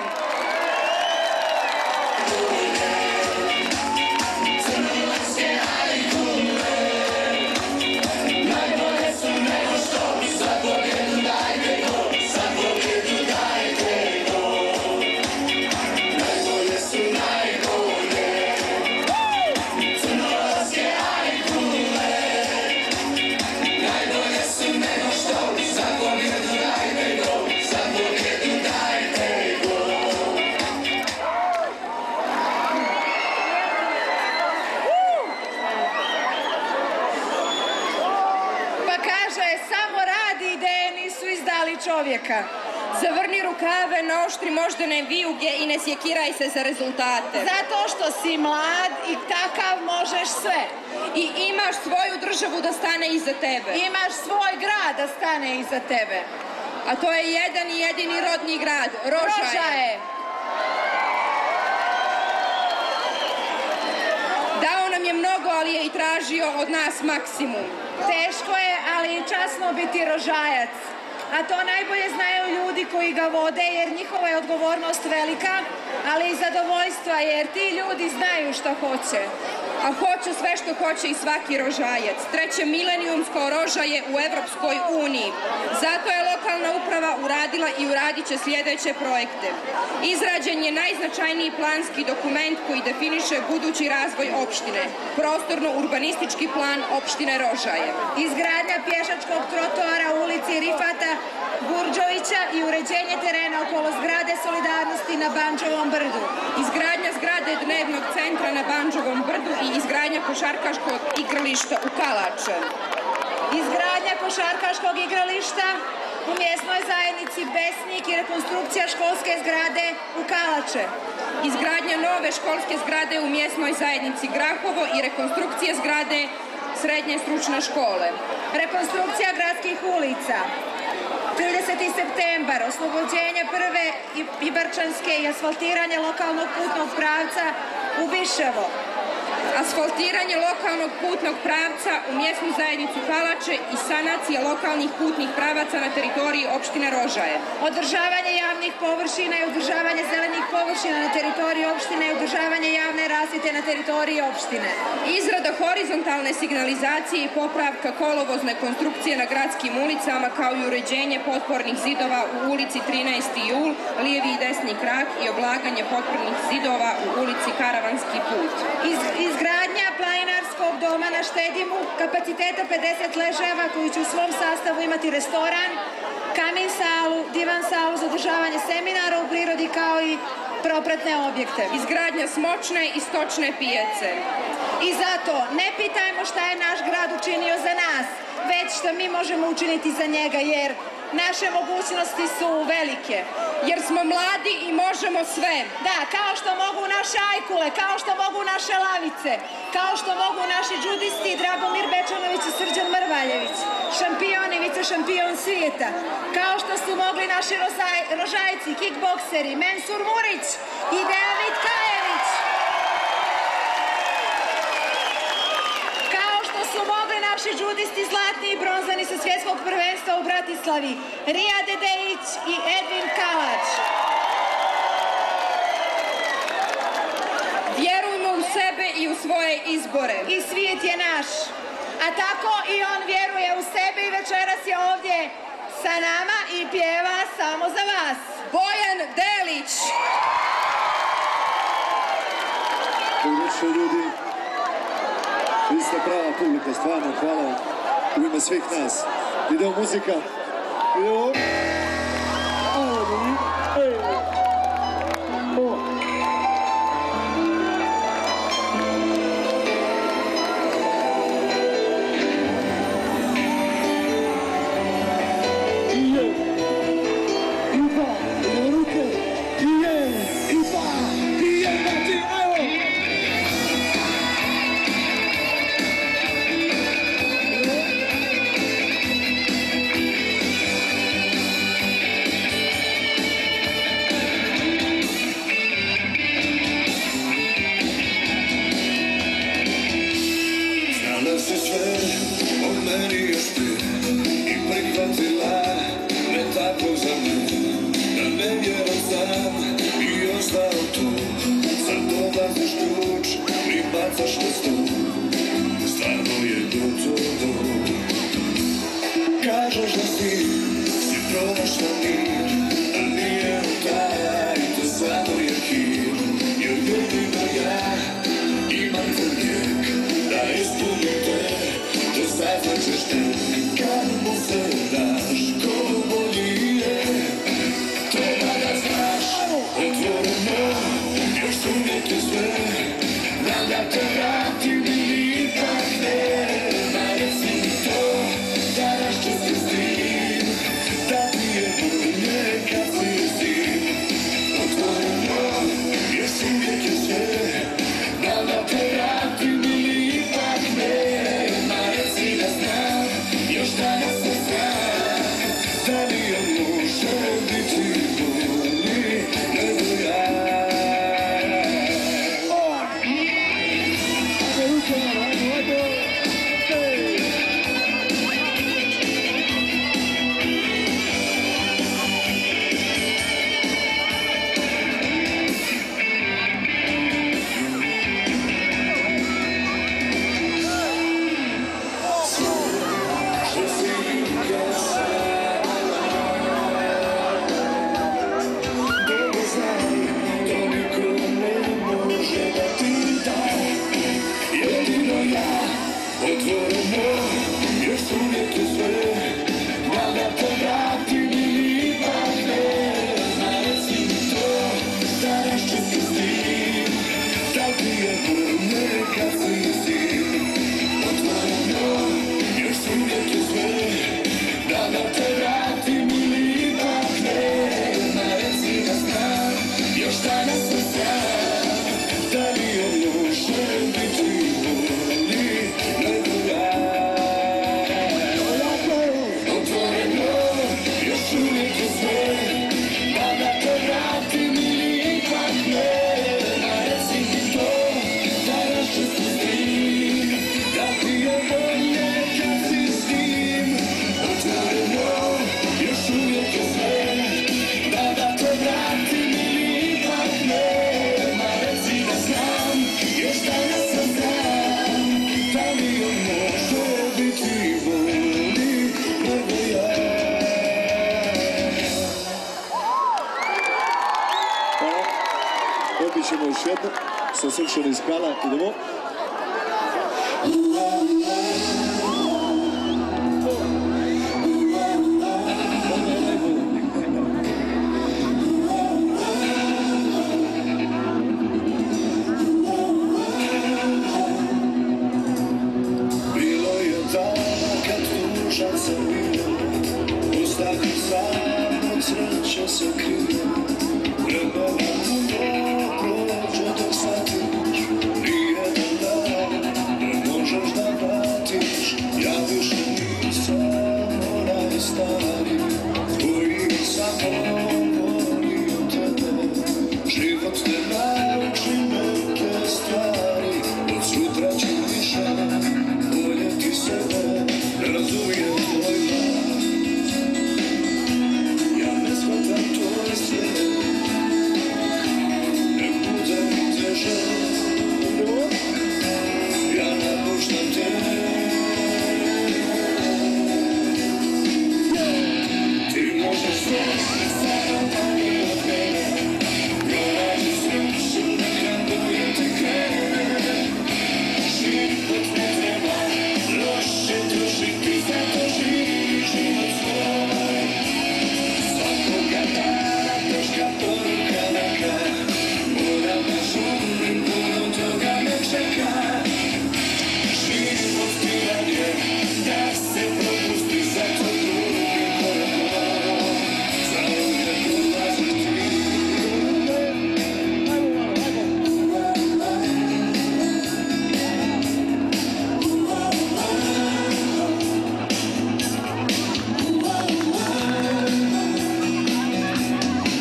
čovjeka.
Zavrni rukave, naoštri moždane vijuge i ne sjekiraj se za rezultate.
Zato što si mlad i takav možeš sve.
I imaš svoju državu da stane iza tebe.
Imaš svoj grad da stane iza tebe.
A to je jedan i jedini rodni grad, Rožaje. Dao nam je mnogo, ali je i tražio od nas maksimum.
Teško je, ali i časno biti Rožajac. A to najbolje znaju ljudi koji ga vode, jer njihova je odgovornost velika, ali i zadovoljstva, jer ti ljudi znaju šta hoće.
A hoće sve što hoće i svaki Rožajac. Treće milenijumsko Rožaje u Evropskoj uniji. Zato je lokalna uprava uradila i uradit će sljedeće projekte. Izrađen je najznačajniji planski dokument koji definiše budući razvoj opštine. Prostorno-urbanistički plan opštine Rožaje.
Izgradnja pješačkog trotoara u ulici Rifata Gurđovića i uređenje terena okolo zgrade Solidarnosti na Bandžovom brdu.
Izgradnja zgrade dnevnog centra na Bandžovom brdu i izgradnja košarkaškog igrališta u Kalače.
Izgradnja košarkaškog igrališta u mjesnoj zajednici Besnik i rekonstrukcija školske zgrade u Kalače.
Izgradnja nove školske zgrade u mjesnoj zajednici Grahovo i rekonstrukcija zgrade srednje stručne škole.
Rekonstrukcija gradskih ulica. 30. septembar, oslobođenje prve Ibarčanske i asfaltiranje lokalnog putnog pravca u Biševo.
Asfaltiranje lokalnog putnog pravca u mjesnu zajednicu Kalače i sanacija lokalnih putnih pravaca na teritoriji opštine Rožaje.
Održavanje javnih površina i održavanje zelenih površina na teritoriji opštine i održavanje javne rasvjete na teritoriji opštine.
Izrada horizontalne signalizacije i popravka kolovozne konstrukcije na gradskim ulicama kao i uređenje potpornih zidova u ulici 13. jul, lijevi i desni krak i oblaganje potpornih zidova u ulici Karavanski put.
Izgradnja planinarskog doma na Štedimu, kapaciteta 50 ležajeva koji će u svom sastavu imati restoran, kamin salu, divan salu za održavanje seminara u prirodi kao i propratne objekte.
Izgradnja smočne i stočne pijace.
I zato ne pitajmo šta je naš grad učinio za nas, već šta mi možemo učiniti za njega, jer naše mogućnosti su velike.
Jer smo mladi i možemo sve.
Da, kao što mogu naše ajkule, kao što mogu naše lavice, kao što mogu naši džudisti Dragomir Bečanović i Srđan Mrvaljević, šampion i vice-šampion svijeta, kao što su mogli naši rožajci, kickbokseri, Mensur Murić i Dejan Vitkajević, kao što su mogli naši džudisti zlatni i bronzani sa svjetskog prvenstva u Bratislavi, Rija Dedejić i Edvin Kalač.
Vjerujmo u sebe i u svoje izbore.
I svijet je naš. A tako i on vjeruje u sebe i večeras je ovdje sa nama i pjeva samo za vas.
Bojan Delić.
Dobrodošli ljudi. Vi ste prava publika, stvarno hvala u ime svih nas. Idemo muzika. Idemo.
Kažeš da si pronašla mir, a nije taj, to samo je hir. Jer jedino ja imam za vijek da ispunim te, to saznačeš tek. Kad mu se daš, ko bolji je, to mada znaš. Otvoreno, još uvijek je sve, znam da te vrati. još danas sam sam, da li je može biti bolji nego ja. Otvoreno, još uvijek je sve, pa da te vratim ili ipak ne. Ma reci mi to, da raščestu s tim, da ti je bolje kad si s njim. Otvoreno, još uvijek je sve, pa da te vratim ili ipak ne. Ma reci da znam, još danas sam znam, da li on može biti bolji nego ja.
Hvala. Dobit ćemo još jednu sa Srčanih skala. Idemo.
Bilo je dana kad tužan sam bio, ostati sam od sreće se krije. Vremena puno prođe dok shvatiš, nijedan dan ne možeš da vratiš. Ja više nisam onaj stari koji samo volio tebe. Život te nauči neke stvari, od sutra ću više voljeti sebe. Ne razumijem tvoj glas, ja ne shvatam tvoj svijet. Ne bude mi teže, ja napuštam te. Ti možeš sve, samo manje od mene. Pronađi sreću, neka bolje te krene. Život ne treba loše trošiti, zato živi život svoj. Svakoga dana teška poruka neka, moram da žurim, puno toga me čeka. Život biran je, da se propusti, zato drugi korak. Zauvijek odlazi ti.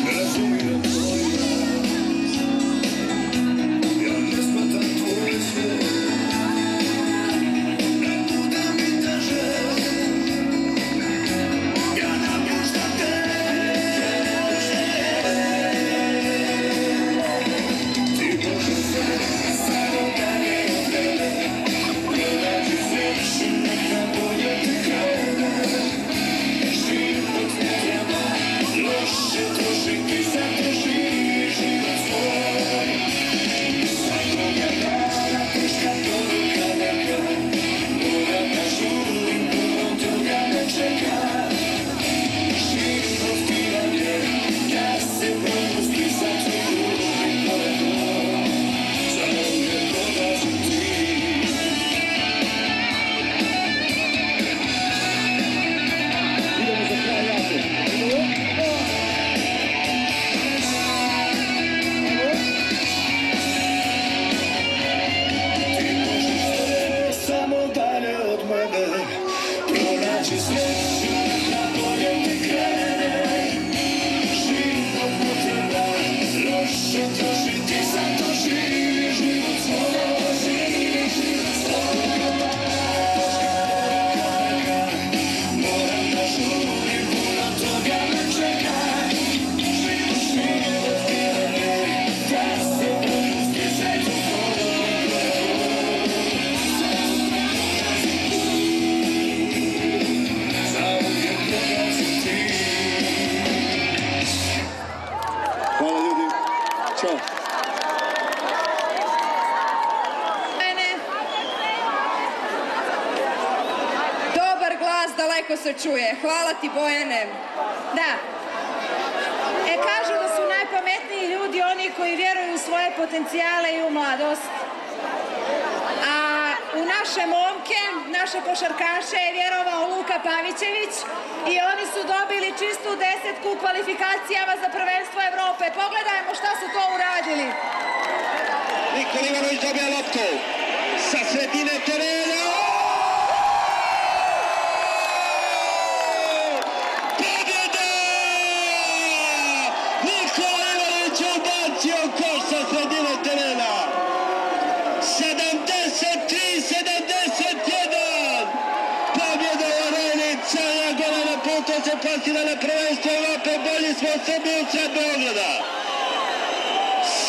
Ne razumijem tvoj glas, ja ne shvatam tvoj svijet. Ne bude mi teže, ja napuštam te. Ti možeš sve, samo dalje od mene. Pronađi sreću, neka bolje ti krene. Život ne treba loše trošiti, zato živi život svoj. Svakoga dana teška poruka neka, moram da žurim, puno toga me čeka. Život biran je, da se propusti, zato drugi korak. Zauvijek odlazi ti.
Idemo za kraj jako.
Ti možeš sve, samo dalje od mene. Pronađi sreću, neka bolje ti krene. Život ne treba loše trošiti, zato živi život svoj. Živi život svoj. Moram da žurim, puno toga me čeka. Život biran je, da se propusti, zato zauvijek odlazi ti.
Hvala ljudi. Ćao.
Dobar glas, daleko se čuje. Hvala ti, Bojane.
Da. Kažu da su najpametniji ljudi oni koji vjeruju u svoje potencijale i u mladost. A u naše momke, naše košarkaše je vjerovao Luka Pavićević i oni su dobili čistu 10 u kvalifikacijama za prvenstvo Evrope. Pogledajmo šta su to uradili.
Nikola Ivanović dobija loptu sa sredine terena. Pobjeda! Nikola Ivanović je ubacio koš sa sredine terena. 73-71. Pobjeda u areni Crna Gora na putu se plasira na prvenstvo Evrope. Bolji smo Srbiji u sred Beograda.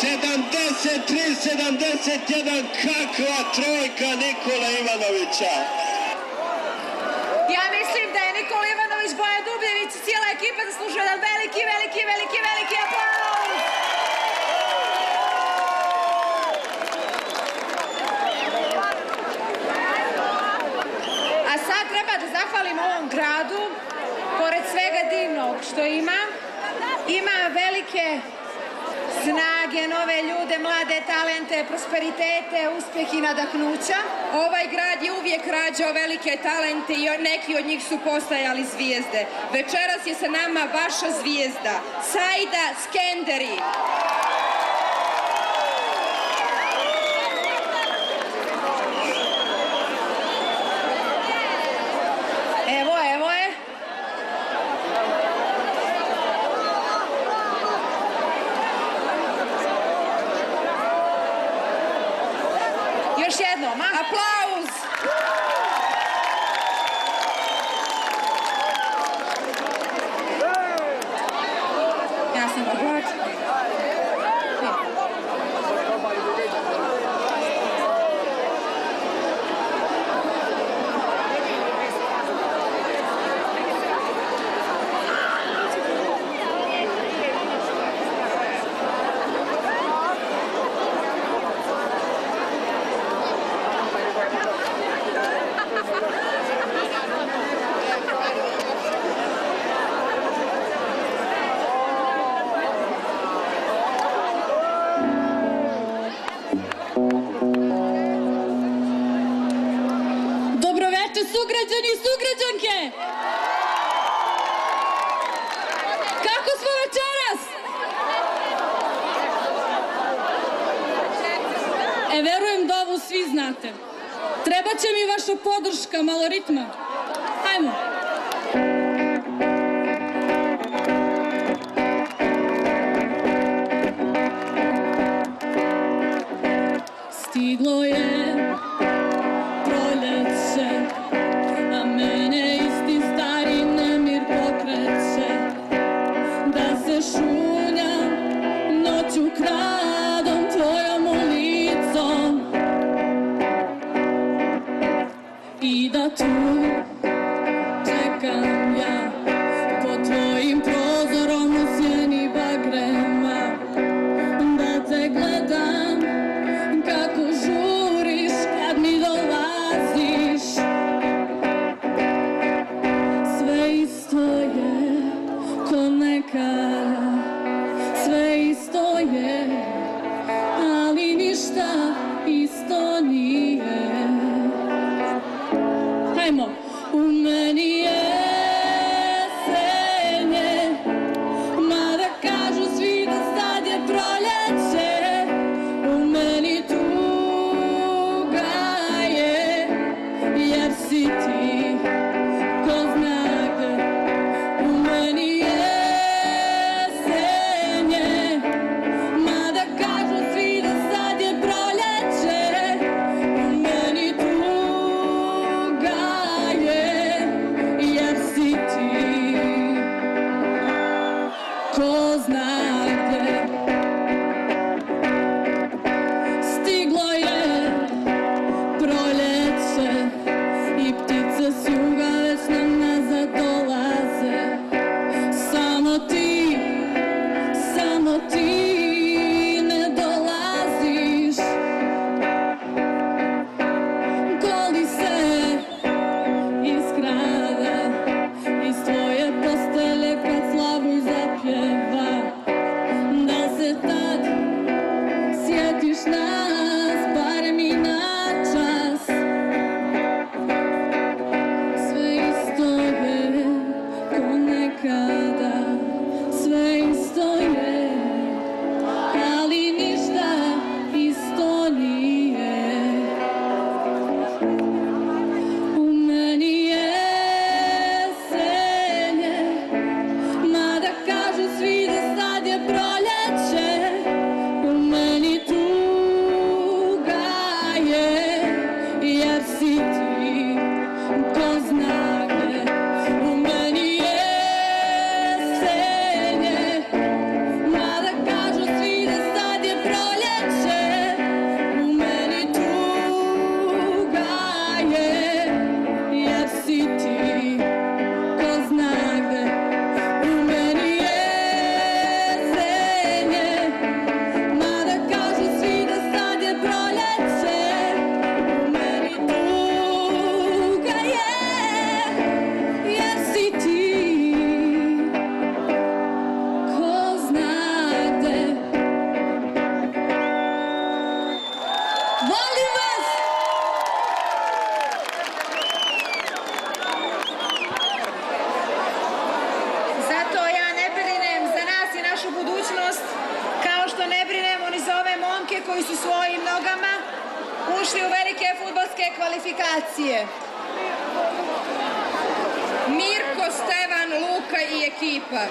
73-71, kakva trojka Nikola Ivanovića.
Ja mislim da je Nikola Ivanović, Bojan Dubljević i cijela ekipa zaslužuje jedan veliki aplauz. A sad treba da zahvalim ovom gradu, pored svega divnog što ima velike snage, nove ljude, mlade talente, prosperitete, uspjeh i nadahnuća.
Ovaj grad je uvijek rađao velike talente i neki od njih su postajali zvijezde. Večeras je sa nama vaša zvijezda, Sajda Skenderi.
Evo je. Još jednom,
aplauz!
Ja sam poglač.
Sugrađani i sugrađanke! Kako smo večeras? Verujem da ovo svi znate. Treba će mi vaša podrška, malo ritma. Hajmo! Stiglo je
momke koji su svojim nogama ušli u velike fudbalske kvalifikacije.
Mirko, Stevan, Luka i ekipa.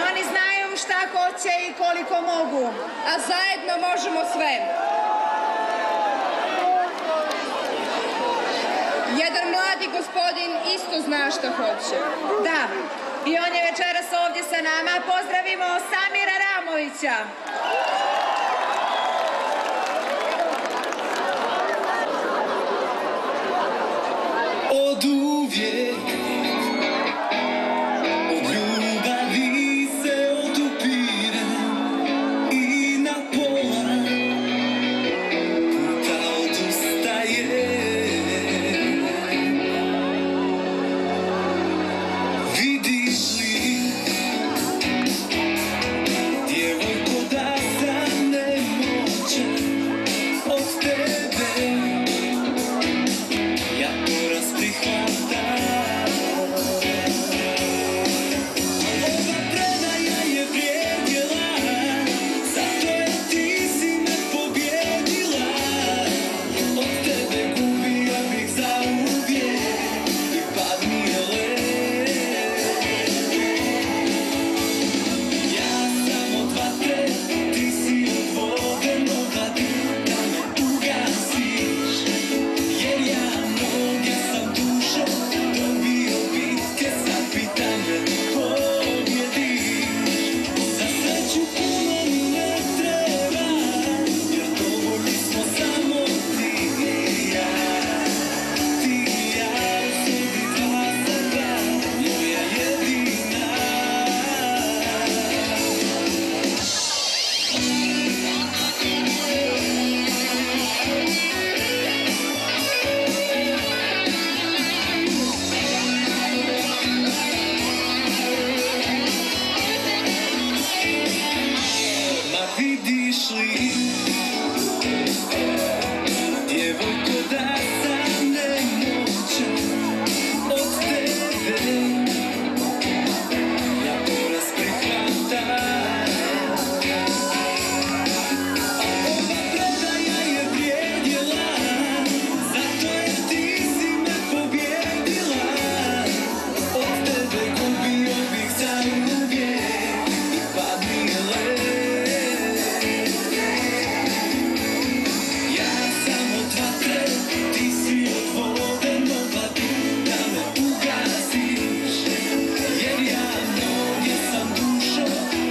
Oni znaju šta hoće i koliko mogu.
A zajedno možemo sve. Jedan mladi gospodin isto zna šta hoće.
Da, i on je večeras ovdje sa nama. Pozdravimo Samira Ramovića.
Od uvijek od ljubavi se odupiram i na pola puta odustajem. Vidiš li, djevojko, da sam nemoćan od tebe, ja poraz prihvatam. Ova predaja je vrijedila, zato jer ti si me pobjedila. Od tebe gubio bih zauvijek i pad mi je lep. Ja sam od vatre, ti si od vode, no vadi da me ugasiš. Jer ja mnoge sam duše dobio bitke, sad pitam me pobjediš. Za sreću puno mi ne treba, jer dovoljni smo samo ti i ja. Ti i ja, sebi dva sada, moja jedina. Ma vidiš li, djevojko, da sam nemoćan od tebe, ja poraz prihvatam. Ova predaja je vrijedila, zato jer ti si me pobjedila. Od tebe gubio bih zauvijek i pad mi je lep. Ja sam od vatre, ti si od vode, no vadi da me ugasiš. Jer ja mnoge sam duše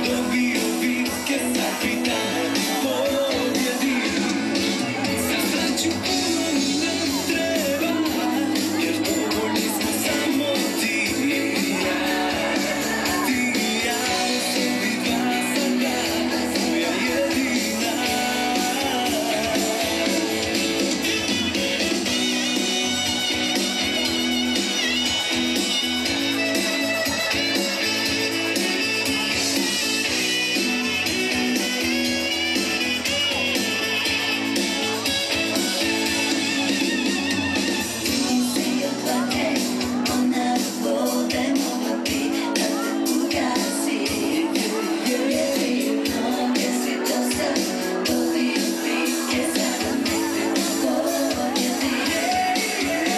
dobio bitke, sad pitam me pobjediš. Za sreću puno mi ne treba, jer dovoljni smo samo ti i ja. Ti i ja, sebi dva sada, moja jedina.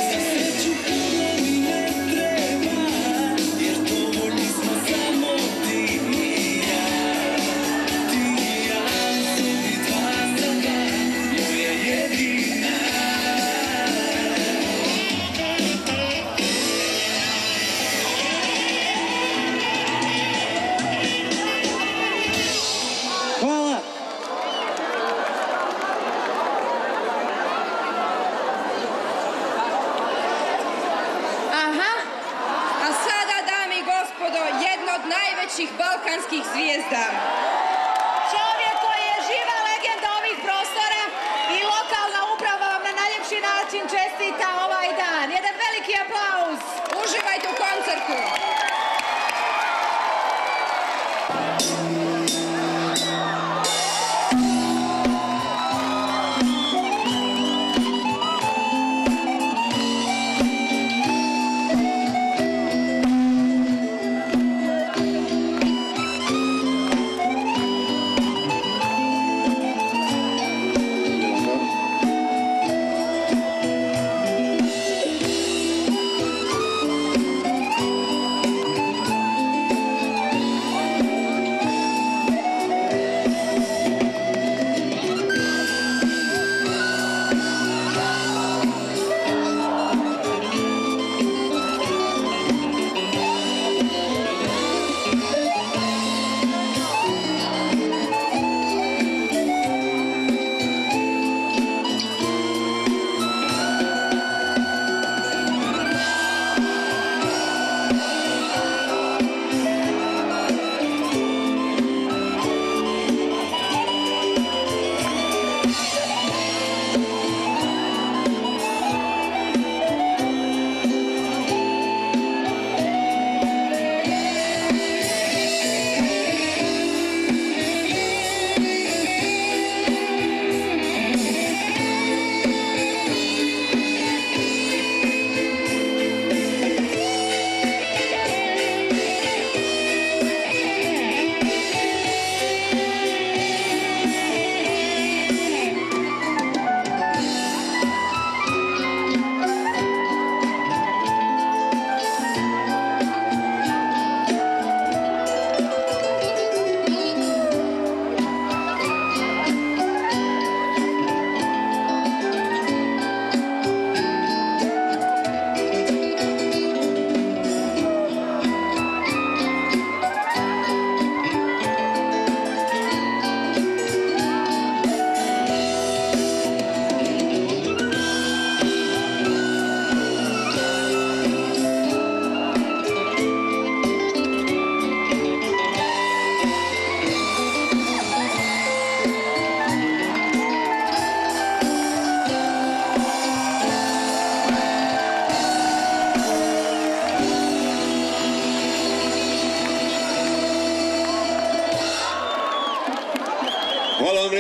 Za sreću puno mi ne treba, jer dovoljni smo samo ti i ja. Ti i ja, sebi dva sada, moja jedina.
Hvala.
Aha, a sada, dame i gospodo, jedna od najvećih balkanskih zvijezda.
Čovjek koji je živa legenda ovih prostora i lokalna uprava vam na najljepši način čestita ovaj dan. Jedan veliki aplauz.
Uživajte u koncertu.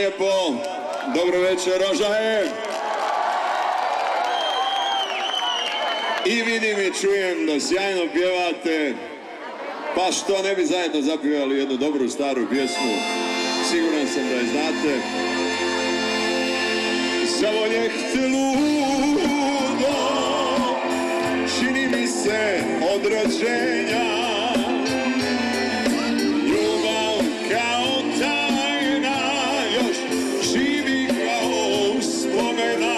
lijepo. Dobro večer, Rožaje. I vidim i čujem da sjajno pjevate. Pa što ne bi zajedno zapjevali jednu dobru staru pjesmu? Siguran sam da je znate. Zavoljeh te ludo, čini mi se od rođenja. Ljubav kao tajna, još živi kao uspomena.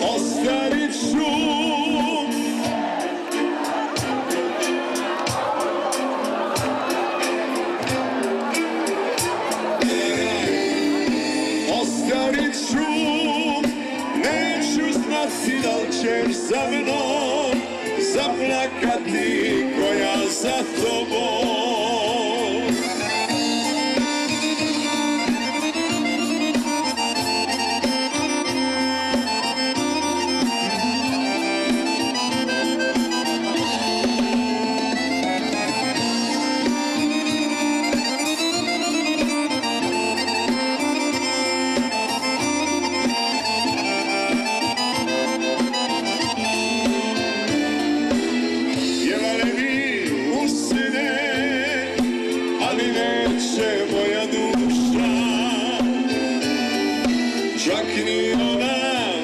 Ostavit ću neću znati da li ćeš za mnom zaplakati ko ja za tobom. Čak ni ona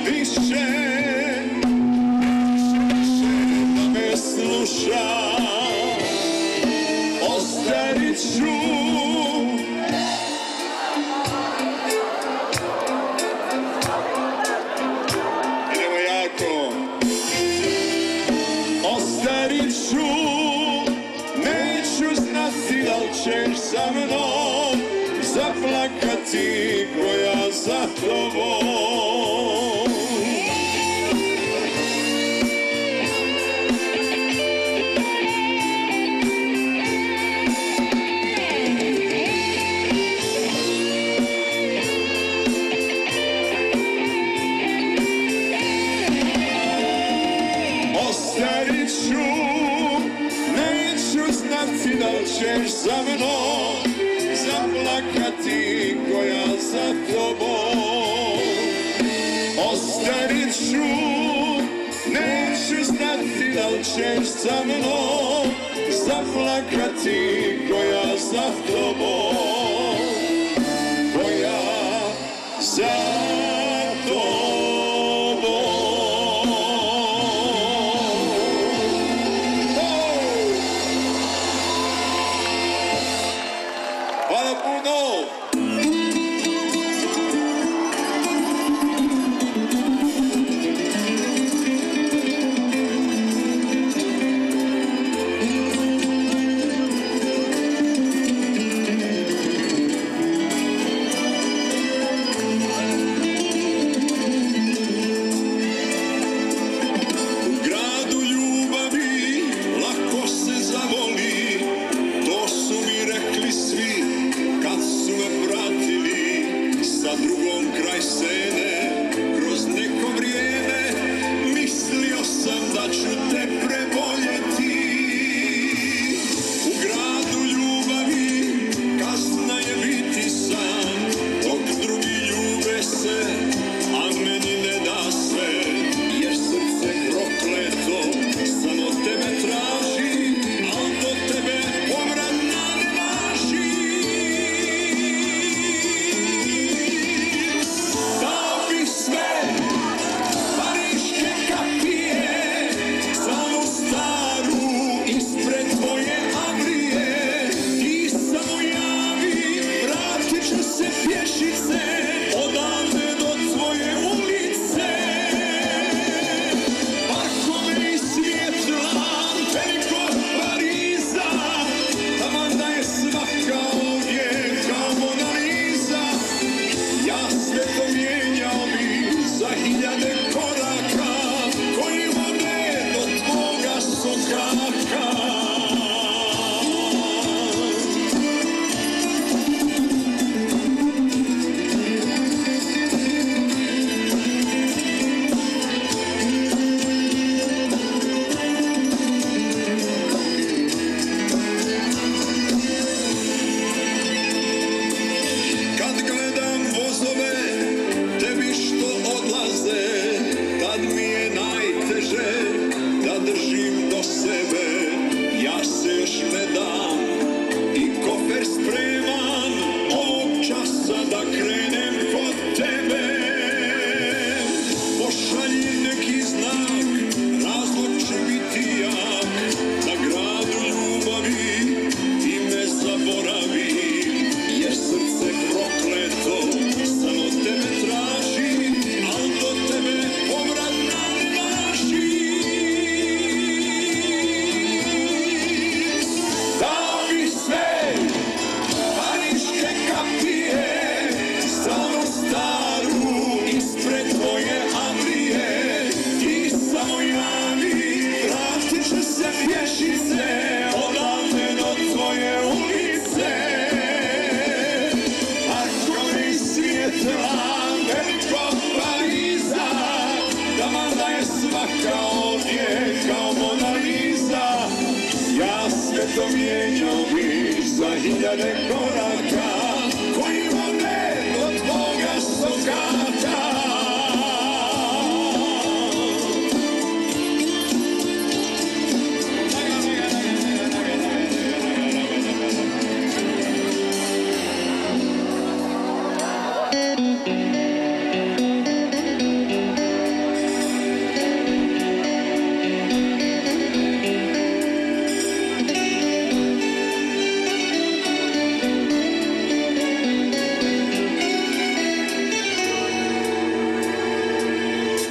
više da me sluša. Ostarit ću idemo jako. Ostarit ću, neću znati da li ćeš sa mnom zaplakati ko ja za tobom. Ostarit ću, neću znati da li ćeš za mnom zaplakati ko ja za tobom. Ostarit ću, neću znati da li ćeš za mnom zaplakati ko ja za tobom. Ko ja za tobom. Hvala puno! U gradu ljubavi lako se zavoli, to su mi rekli svi kad su me pratili sa drugom kraj scene. Kroz neko vrijeme mislio sam da ću te preboljeti. U gradu ljubavi kazna je biti sam, dok drugi ljube se, a meni ne da se. Jer srce prokleto samo tebe traži, al do tebe povratna ne važi. Da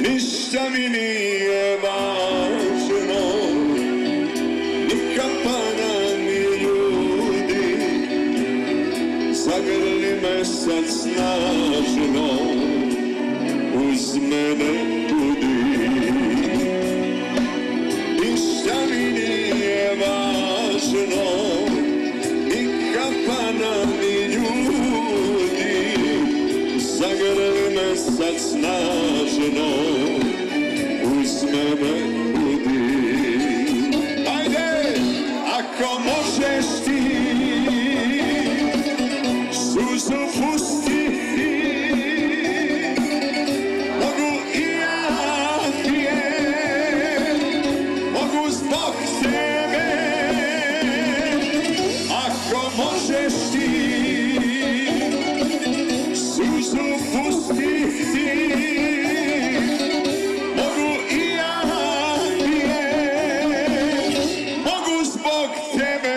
Ništa mi nije važno, ni kapana ni ljudi, zagrli me sad snažno, uz mene budi. Ništa mi nije važno, ni kapana ni ljudi, zagrli me sad snažno, uz mene budi. Ajde, ako možeš ti suzu pustiti, mogu i ja ti mogu zbog tebe. Ako možeš ti suzu pustiti, mogu i ja ti mogu zbog tebe.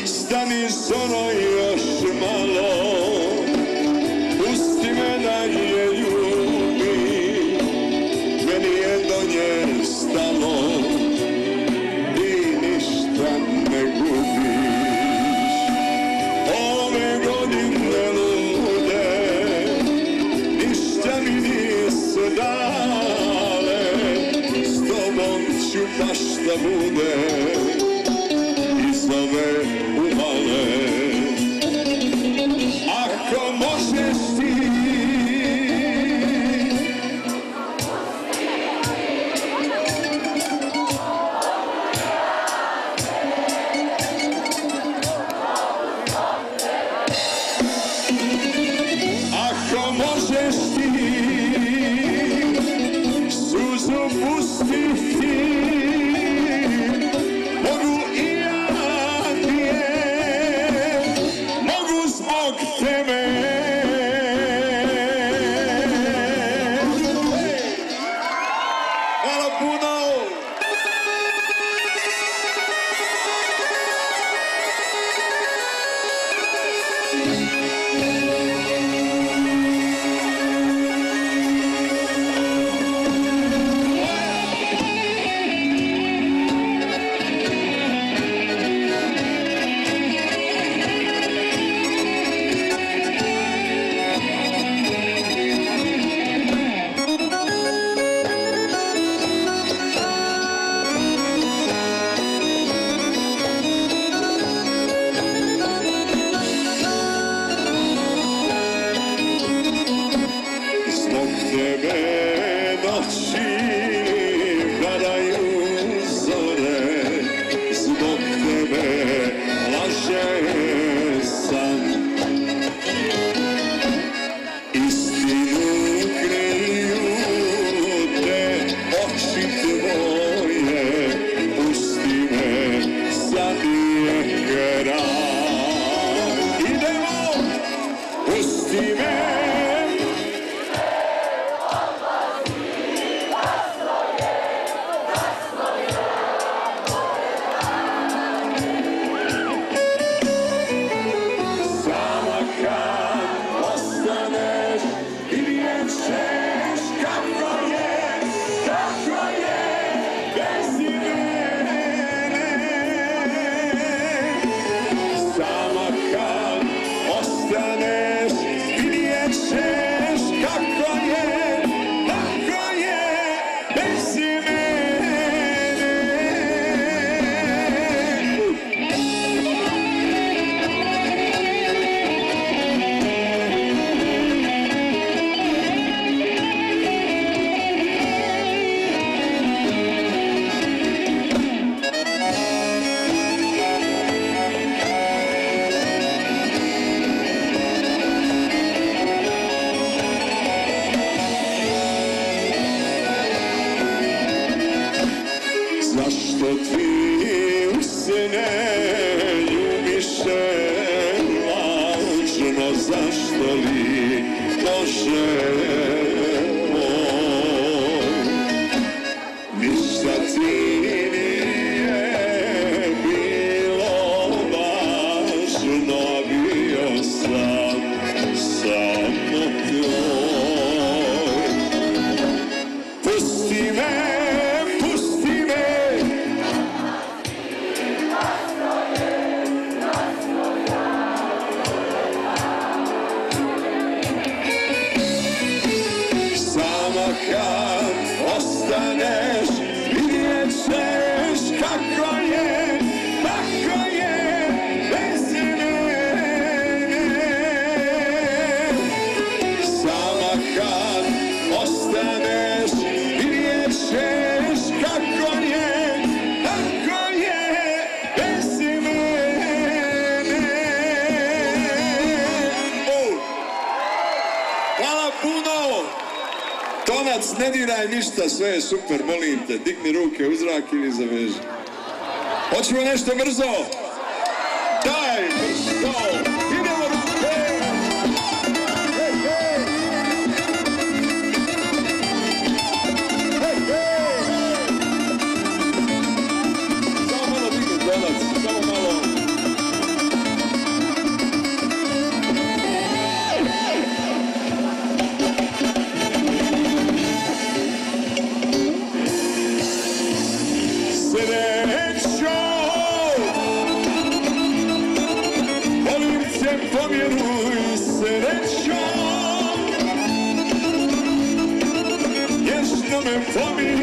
Stani zoro još malo, pusti me da je ljubim, meni je do nje stalo, ti ništa ne gubiš. Ove godine lude, ništa mi nisu dale, s tobom ću baš da budem iz ove uvale. Ako možeš ti ako možeš ti suzu pustiti, mogu i ja ti boli, Bože moj. Ništa ti nije bilo važno, bio sam samo tvoj. Pusti me, pusti me, samo kad ostaneš, vidjet ćeš kako je bez mene. Samo kad ostaneš, vidjet ćeš kako je bez mene. Hvala puno! Tonac, ne diraj ništa, sve je super, molim te, digni ruke u zrak ili zaveži. Hoćemo nešto brzo? Daj, brzo! Idemo ruke! Hej, hej! Hej, hej! Samo malo digni, Tonac, samo malo. Srećo, volim te, povjeruj, srećo, nježno me pomiruj.